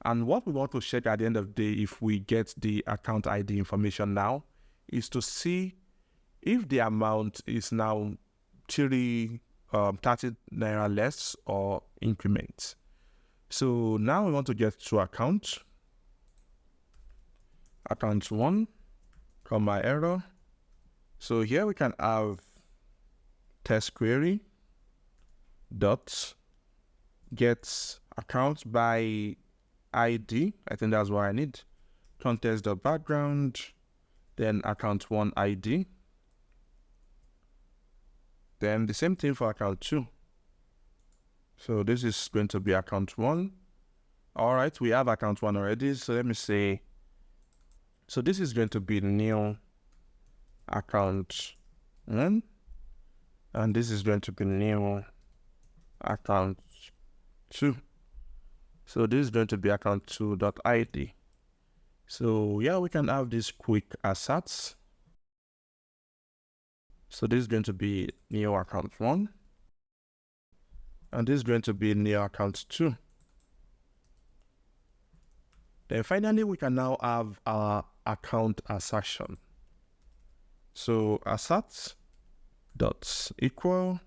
And what we want to check at the end of the day, if we get the account ID information now, is to see if the amount is now 30 naira less or increment. So now we want to get to account 1, comma error. So here we can have test query dot get account by ID. I think that's what I need. Context.background, then account 1 ID. Then the same thing for account 2. So this is going to be account 1. All right, we have account 1 already. So let me say, so this is going to be new account 1. And this is going to be new account 2. So this is going to be account 2.id. So yeah, we can have this quick assets. So this is going to be new account 1. And this is going to be new account 2. Then finally, we can now have our account assertion. So assert dot equal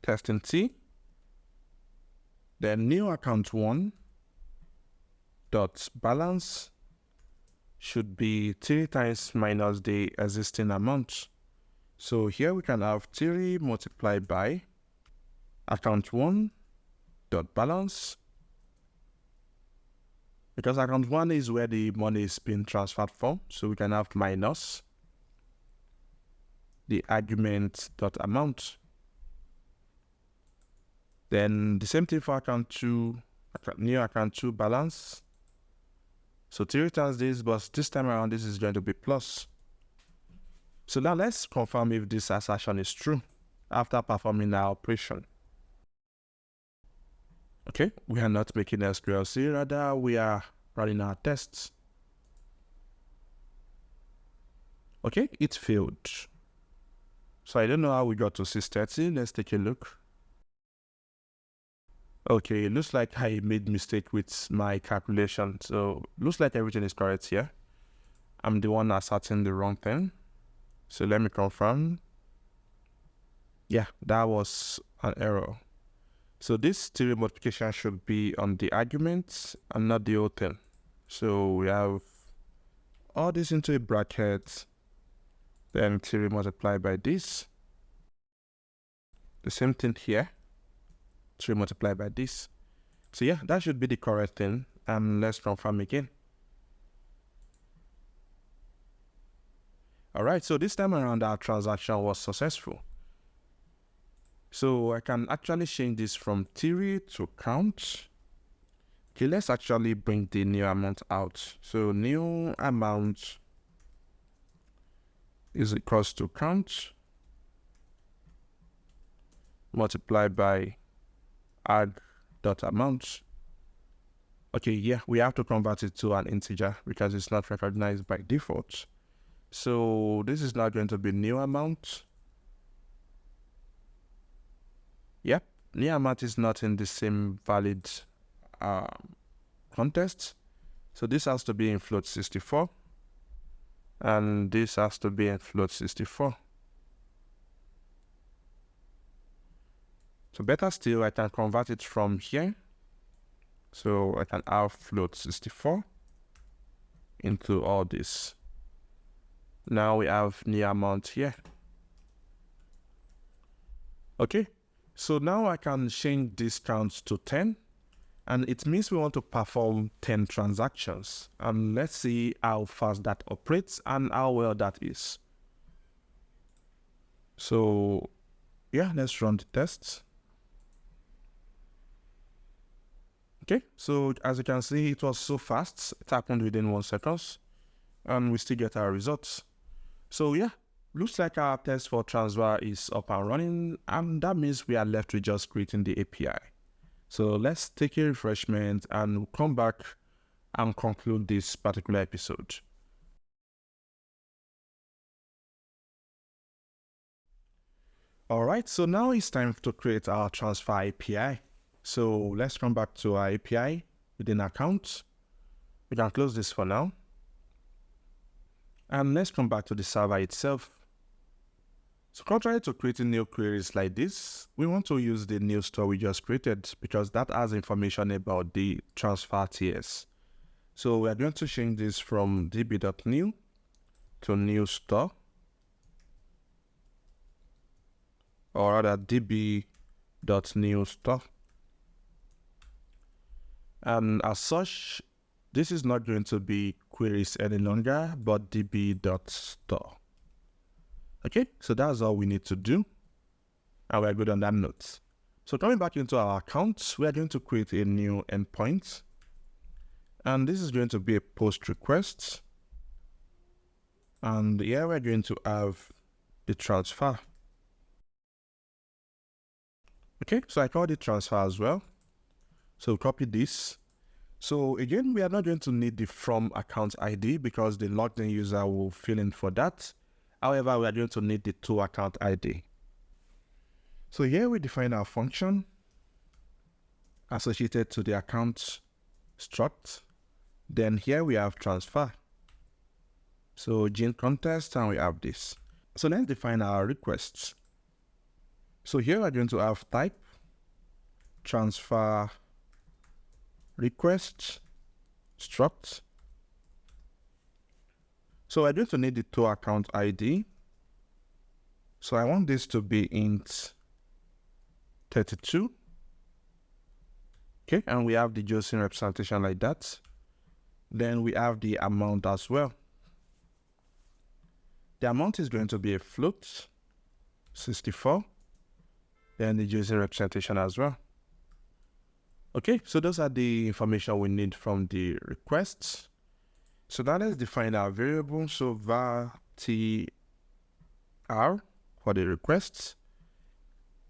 testing t. Then new account 1 dot balance should be 3 times minus the existing amount. So here we can have 3 multiplied by account 1 dot balance, because account 1 is where the money is being transferred from. So we can have minus the argument dot amount. Then the same thing for account 2, new account 2 balance. So 3 times this, but this time around this is going to be plus. So now let's confirm if this assertion is true after performing our operation. Okay, we are not making SQLC, rather we are running our tests. Okay, it failed. So I don't know how we got to 630. Let's take a look. Okay, it looks like I made mistake with my calculation. So looks like everything is correct here. I'm the one asserting the wrong thing. So let me confirm. Yeah, that was an error. So this 3 multiplication should be on the argument and not the whole thing. So we have all this into a bracket, then 3 multiplied by this. The same thing here, 3 multiplied by this. So yeah, that should be the correct thing. And let's confirm again. All right, so this time around our transaction was successful. So I can actually change this from theory to count. Okay, let's actually bring the new amount out. So new amount is equals to count multiplied by arg.amount. Okay, yeah, we have to convert it to an integer because it's not recognized by default. So this is now going to be new amount. Yep, new amount is not in the same valid context. So this has to be in float 64. And this has to be in float 64. So better still, I can convert it from here. So I can have float 64 into all this. Now we have new amount here. Okay, so now I can change this count to 10. And it means we want to perform 10 transactions. And let's see how fast that operates and how well that is. So yeah, let's run the tests. Okay, so as you can see, it was so fast. It happened within 1 second. And we still get our results. So yeah, looks like our test for transfer is up and running. And that means we are left with just creating the API. So let's take a refreshment and we'll come back and conclude this particular episode. All right, so now it's time to create our transfer API. So let's come back to our API within account. We can close this for now. And let's come back to the server itself. So contrary to creating new queries like this, we want to use the new store we just created because that has information about the transfer TS. So we are going to change this from db.new to new store, or rather db.new store. And as such, this is not going to be queries any longer, but db.store. Okay, so that's all we need to do. And we're good on that note. So coming back into our account, we are going to create a new endpoint. And this is going to be a post request. And here we're going to have the transfer. Okay, so I called it transfer as well. So copy this. So again, we are not going to need the from account ID because the logged in user will fill in for that. However, we are going to need the to account ID. So here we define our function associated to the account struct. Then here we have transfer. So gene context, and we have this. So let's define our requests. So here we're going to have type transfer request struct. So we're going to need the to account ID. So I want this to be int 32. Okay, and we have the JSON representation like that. Then we have the amount as well. The amount is going to be a float, 64. Then the JSON representation as well. Okay, so those are the information we need from the requests. So now let's define our variable. So var tr for the requests,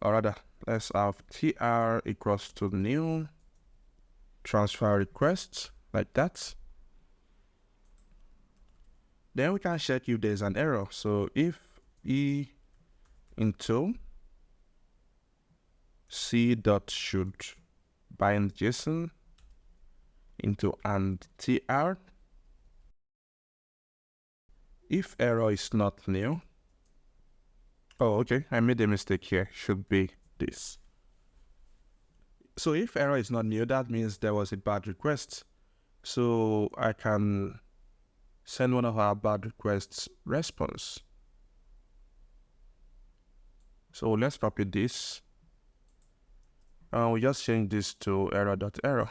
or rather, let's have tr equals to new transfer request like that. Then we can check if there's an error. So if e into c dot should bind JSON into and tr, if error is not new. Oh, okay, I made a mistake here. Should be this. So if error is not new, that means there was a bad request. So I can send one of our bad requests response. So let's copy this. And we just change this to error.error.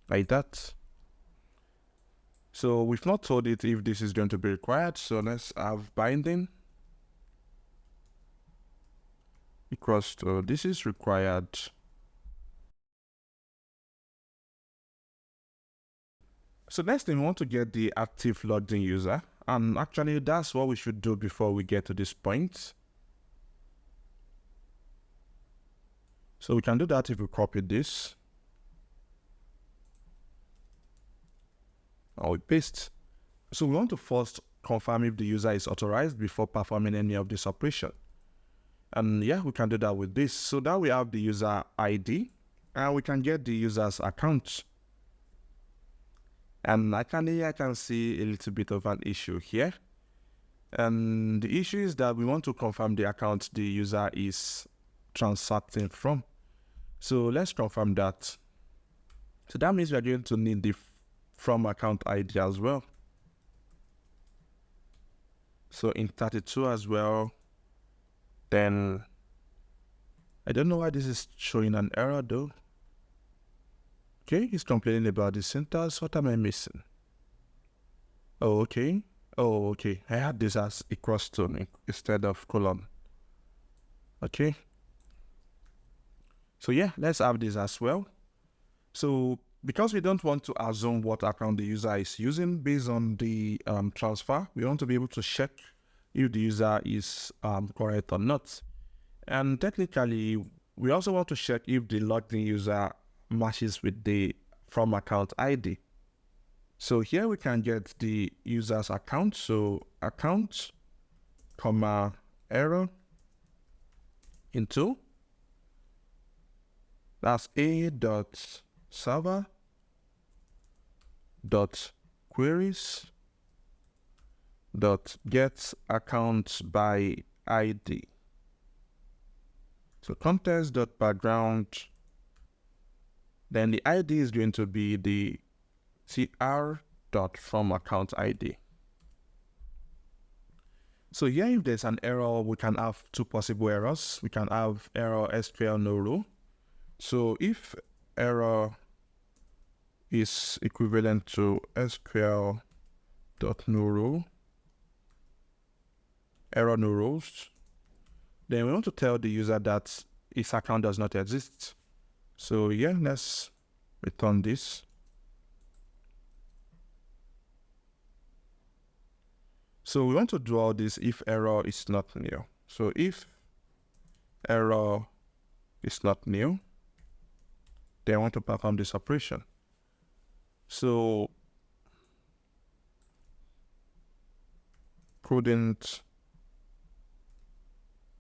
Like that. So we've not told it if this is going to be required. So let's have binding equals to this is required. So next thing, we want to get the active logged in user. And actually that's what we should do before we get to this point. So we can do that if we copy this. And we paste. So we want to first confirm if the user is authorized before performing any of this operation. And yeah, we can do that with this. So now we have the user ID and we can get the user's account. And I can see a little bit of an issue here. And the issue is that we want to confirm the account the user is transacting from. So let's confirm that. So that means we are going to need the from account ID as well. So in 32 as well. Then I don't know why this is showing an error though. Okay, he's complaining about the syntax. What am I missing? Oh, okay. Oh, okay. I had this as equals to instead of colon. Okay. So yeah, let's have this as well. So because we don't want to assume what account the user is using based on the transfer, we want to be able to check if the user is correct or not. And technically, we also want to check if the logged in user matches with the from account ID. So here we can get the user's account. So account, comma, error into, that's a dot server dot queries dot get account by ID. So context dot background, then the ID is going to be the tr dot from account ID. So here, if there's an error, we can have two possible errors. We can have error SQL no row. So if error is equivalent to SQL dot no row, error no rows, then we want to tell the user that his account does not exist. So yeah, let's return this. So we want to do all this if error is not new. So if error is not new, then I want to perform this operation. So couldn't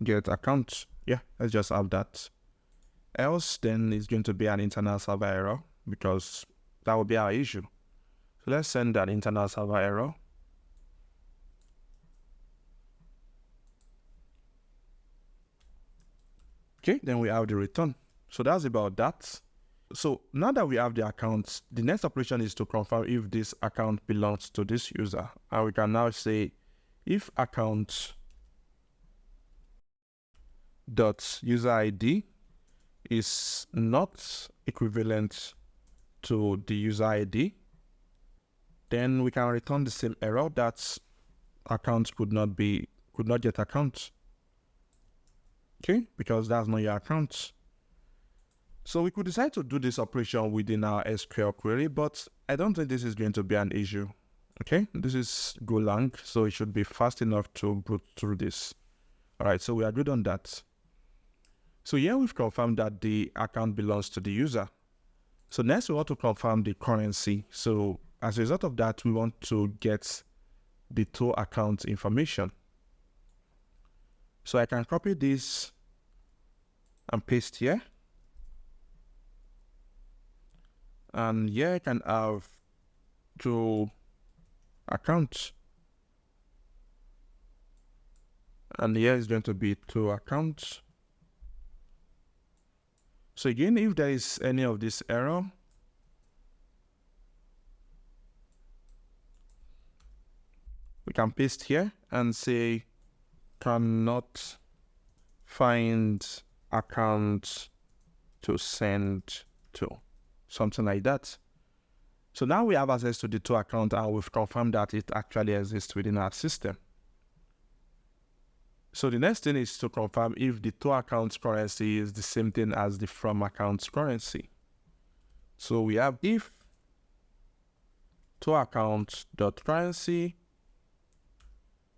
get account. Yeah, let's just have that. Else, then it's going to be an internal server error, because that will be our issue. So let's send that internal server error. Okay, then we have the return. So that's about that. So now that we have the account, the next operation is to confirm if this account belongs to this user. And we can now say if account dot user ID is not equivalent to the user ID, then we can return the same error that account could not get account. Okay, because that's not your account. So we could decide to do this operation within our SQL query, but I don't think this is going to be an issue. Okay, this is golang, so it should be fast enough to boot through this. All right, so we are good on that. So here we've confirmed that the account belongs to the user. So next we want to confirm the currency. So as a result of that, we want to get the two account information. So I can copy this and paste here. And here I can have two accounts. And here is going to be two accounts. So again, if there is any of this error, we can paste here and say cannot find account to send to, something like that. So now we have access to the two accounts and we've confirmed that it actually exists within our system. So the next thing is to confirm if the two accounts currency is the same thing as the from accounts currency. So we have if two accounts dot currency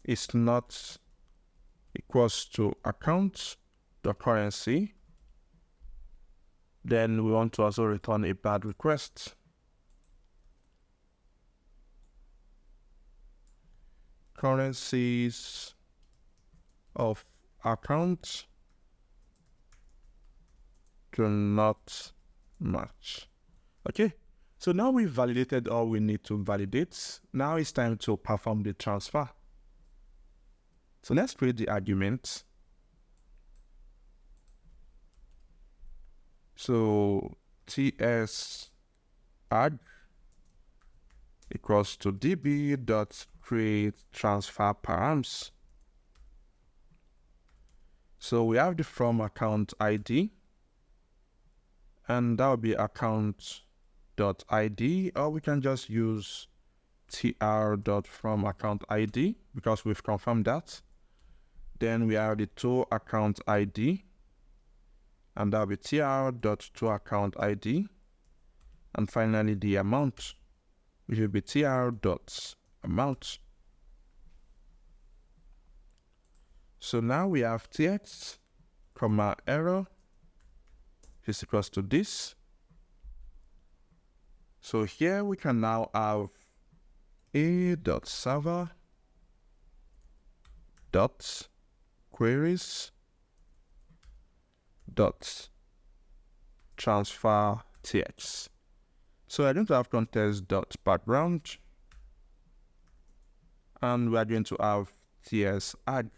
is not equals to account dot currency, then we want to also return a bad request. Currencies of account do not match. Okay, so now we've validated all we need to validate. Now it's time to perform the transfer. So let's create the argument. So ts add equals to db.create transfer params. So we have the from account ID, and that will be account.id, or we can just use tr.from account ID because we've confirmed that. Then we have the to account ID, and that will be tr.to account ID, and finally the amount, which will be tr.amount. So now we have tx, comma error is equals to this. So here we can now have a.server dot queries dot transfer tx. So I'm going to have context dot background, and we are going to have ts add.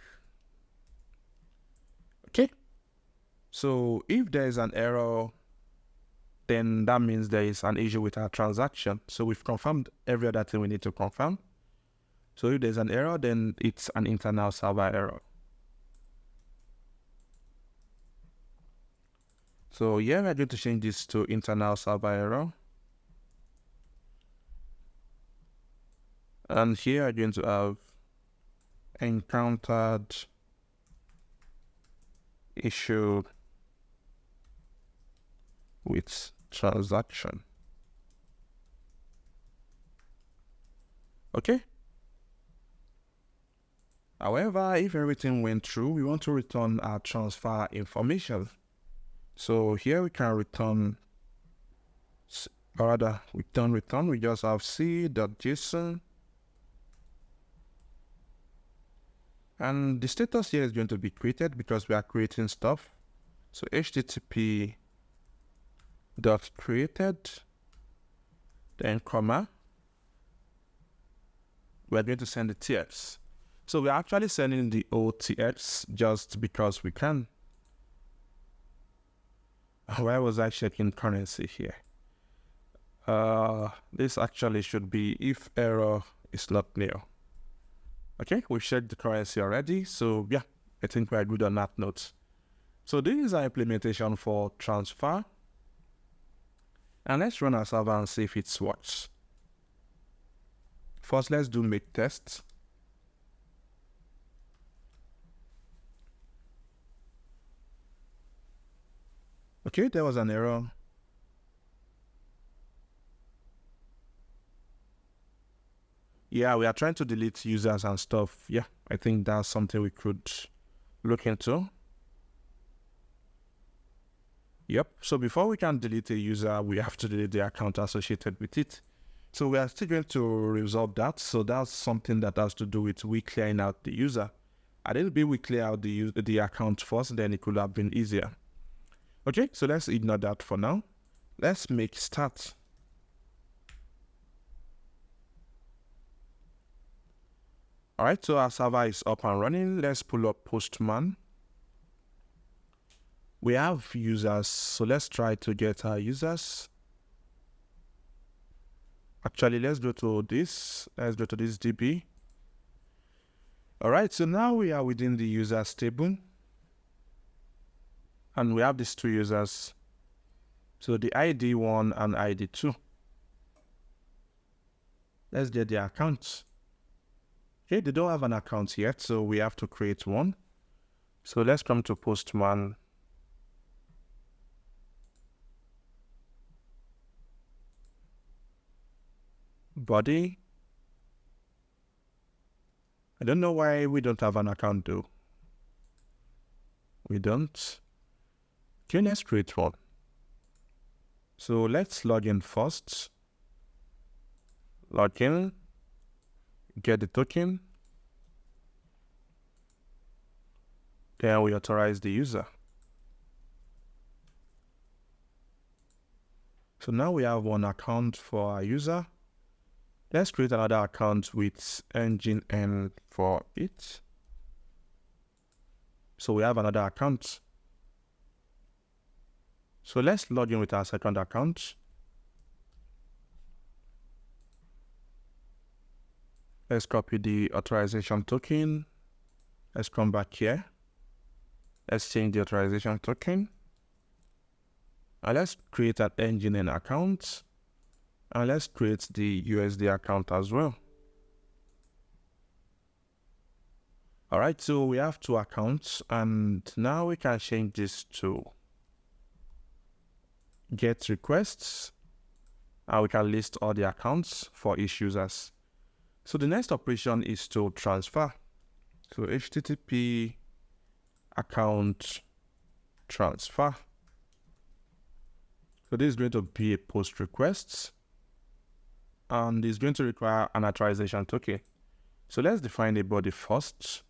Okay, so if there is an error, then that means there is an issue with our transaction. So we've confirmed every other thing we need to confirm. So if there's an error, then it's an internal server error. So here we're going to change this to internal server error. And here I'm going to have encountered issue with transaction. Okay. However, if everything went through, we want to return our transfer information. So here we can return, or rather return, we just have c.json. And the status here is going to be created because we are creating stuff. So http dot created, then comma, we're going to send the TX. So we're actually sending the OTX just because we can. Why was I checking currency here? This actually should be if error is not nil. Okay, we've checked the currency already. So yeah, I think we're good on that note. So this is our implementation for transfer. And let's run our server and see if it works. First, let's do make tests. Okay, there was an error. Yeah, we are trying to delete users and stuff. Yeah, I think that's something we could look into. Yep, so before we can delete a user, we have to delete the account associated with it. So we are still going to resolve that. So that's something that has to do with we clearing out the user. A little bit we clear out the account first, then it could have been easier. Okay, so let's ignore that for now. Let's make start. All right, so our server is up and running. Let's pull up Postman. We have users, so let's try to get our users. Actually, let's go to this. Let's go to this DB. All right, so now we are within the users table. And we have these two users. So the ID 1 and ID 2. Let's get their accounts. Okay, they don't have an account yet, so we have to create one. So let's come to Postman. Body. I don't know why we don't have an account though. We don't. Okay, let's create one. So let's log in first. Log in. Get the token. Then we authorize the user. So now we have one account for our user. Let's create another account with engine N for it. So we have another account. So let's log in with our second account. Let's copy the authorization token. Let's come back here. Let's change the authorization token. And let's create an engine N account. And let's create the USD account as well. All right, so we have two accounts, and now we can change this to get requests, and we can list all the accounts for each users. So the next operation is to transfer. So HTTP account transfer. So this is going to be a post request, and it's going to require an authorization token. So let's define a body first.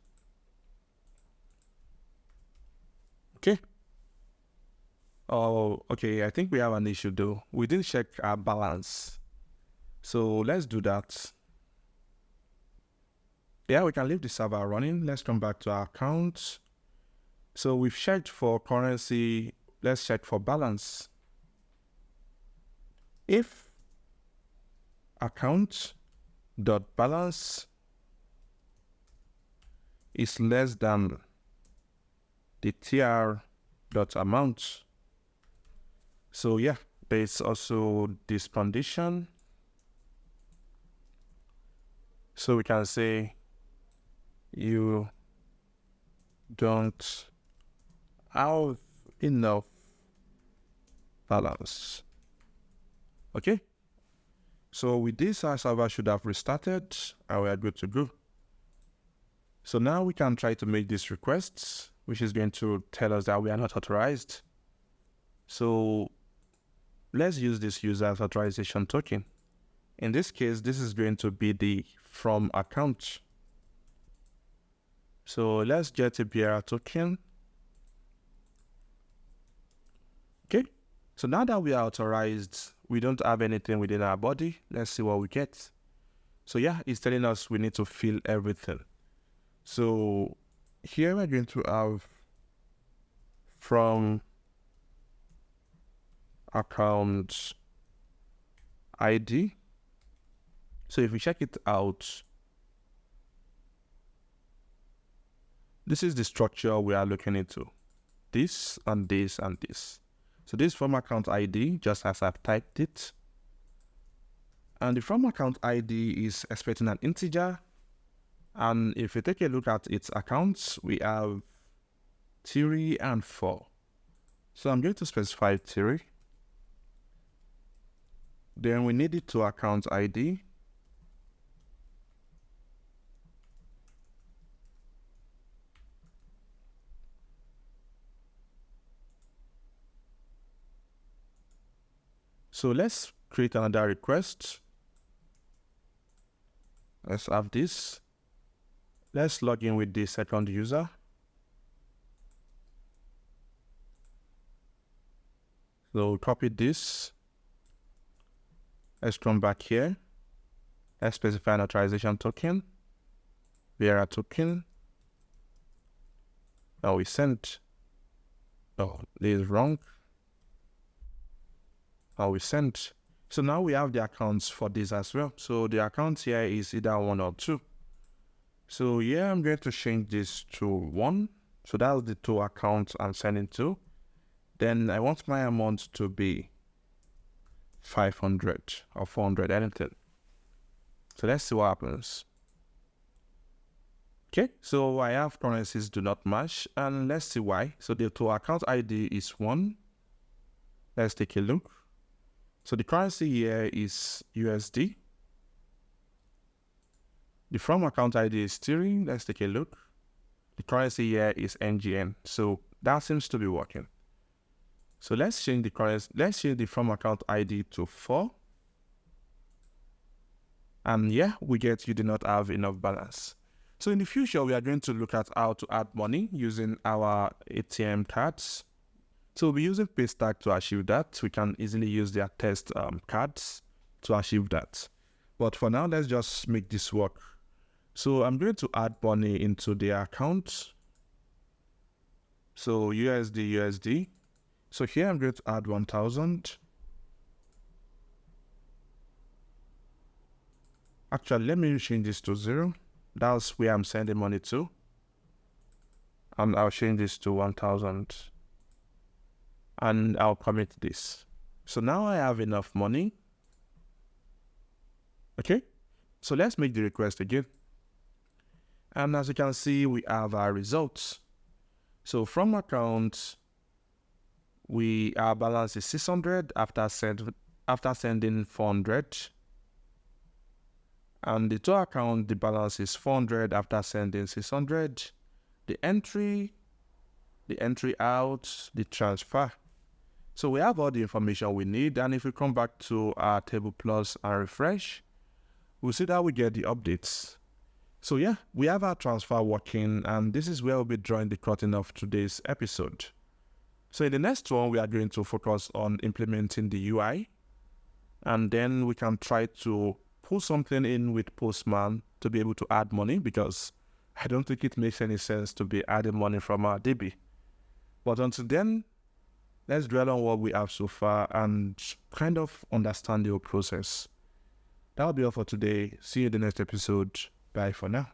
Okay. Oh, okay. I think we have an issue though. We didn't check our balance. So let's do that. Yeah, we can leave the server running. Let's come back to our account. So we've checked for currency. Let's check for balance. If account.balance is less than the tr.amount. So yeah, there's also this condition. So we can say you don't have enough balance. Okay. So with this, our server should have restarted and we are good to go. So So now we can try to make this request, which is going to tell us that we are not authorized. So let's use this user's authorization token. In this case, this is going to be the from account. So let's get a bearer token. Okay. So now that we are authorized, we don't have anything within our body. Let's see what we get. So yeah, it's telling us we need to fill everything. So here we're going to have from account ID. So if we check it out, this is the structure we are looking into. This and this and this. So this from account ID, just as I've typed it. And the from account ID is expecting an integer. And if you take a look at its accounts, we have 3 and 4. So I'm going to specify 3. Then we need it to account ID. So let's create another request. Let's have this. Let's log in with the second user. So copy this. Let's come back here. Let's specify an authorization token. Bearer token. Now we sent. Oh, this is wrong. Now we sent. So now we have the accounts for this as well. So the account here is either 1 or 2. So yeah, I'm going to change this to 1. So that's the 2 accounts I'm sending to. Then I want my amount to be 500 or 400, anything. So let's see what happens. Okay, so I have currencies do not match, and let's see why. So the 2 account ID is 1. Let's take a look. So the currency here is USD. The from account ID is 3. Let's take a look. The currency here is NGN. So that seems to be working. So let's change the currency. Let's change the from account ID to 4. And yeah, we get you do not have enough balance. So in the future, we are going to look at how to add money using our ATM cards. So we'll be using Paystack to achieve that. We can easily use their test cards to achieve that. But for now, let's just make this work. So I'm going to add money into the account. So USD. So here I'm going to add 1,000. Actually, let me change this to 0. That's where I'm sending money to. And I'll change this to 1,000. And I'll commit this. So now I have enough money. Okay, so let's make the request again. And as you can see, we have our results. So from account, our balance is 600 after sending 400. And the to account, the balance is 400 after sending 600. The entry out, the transfer. So we have all the information we need, and if we come back to our table plus and refresh, we'll see that we get the updates. So yeah, we have our transfer working, and this is where we'll be drawing the curtain of today's episode. So in the next one, we are going to focus on implementing the UI, and then we can try to pull something in with Postman to be able to add money, because I don't think it makes any sense to be adding money from our DB. But until then, let's dwell on what we have so far and kind of understand the whole process. That'll be all for today. See you in the next episode. Bye for now.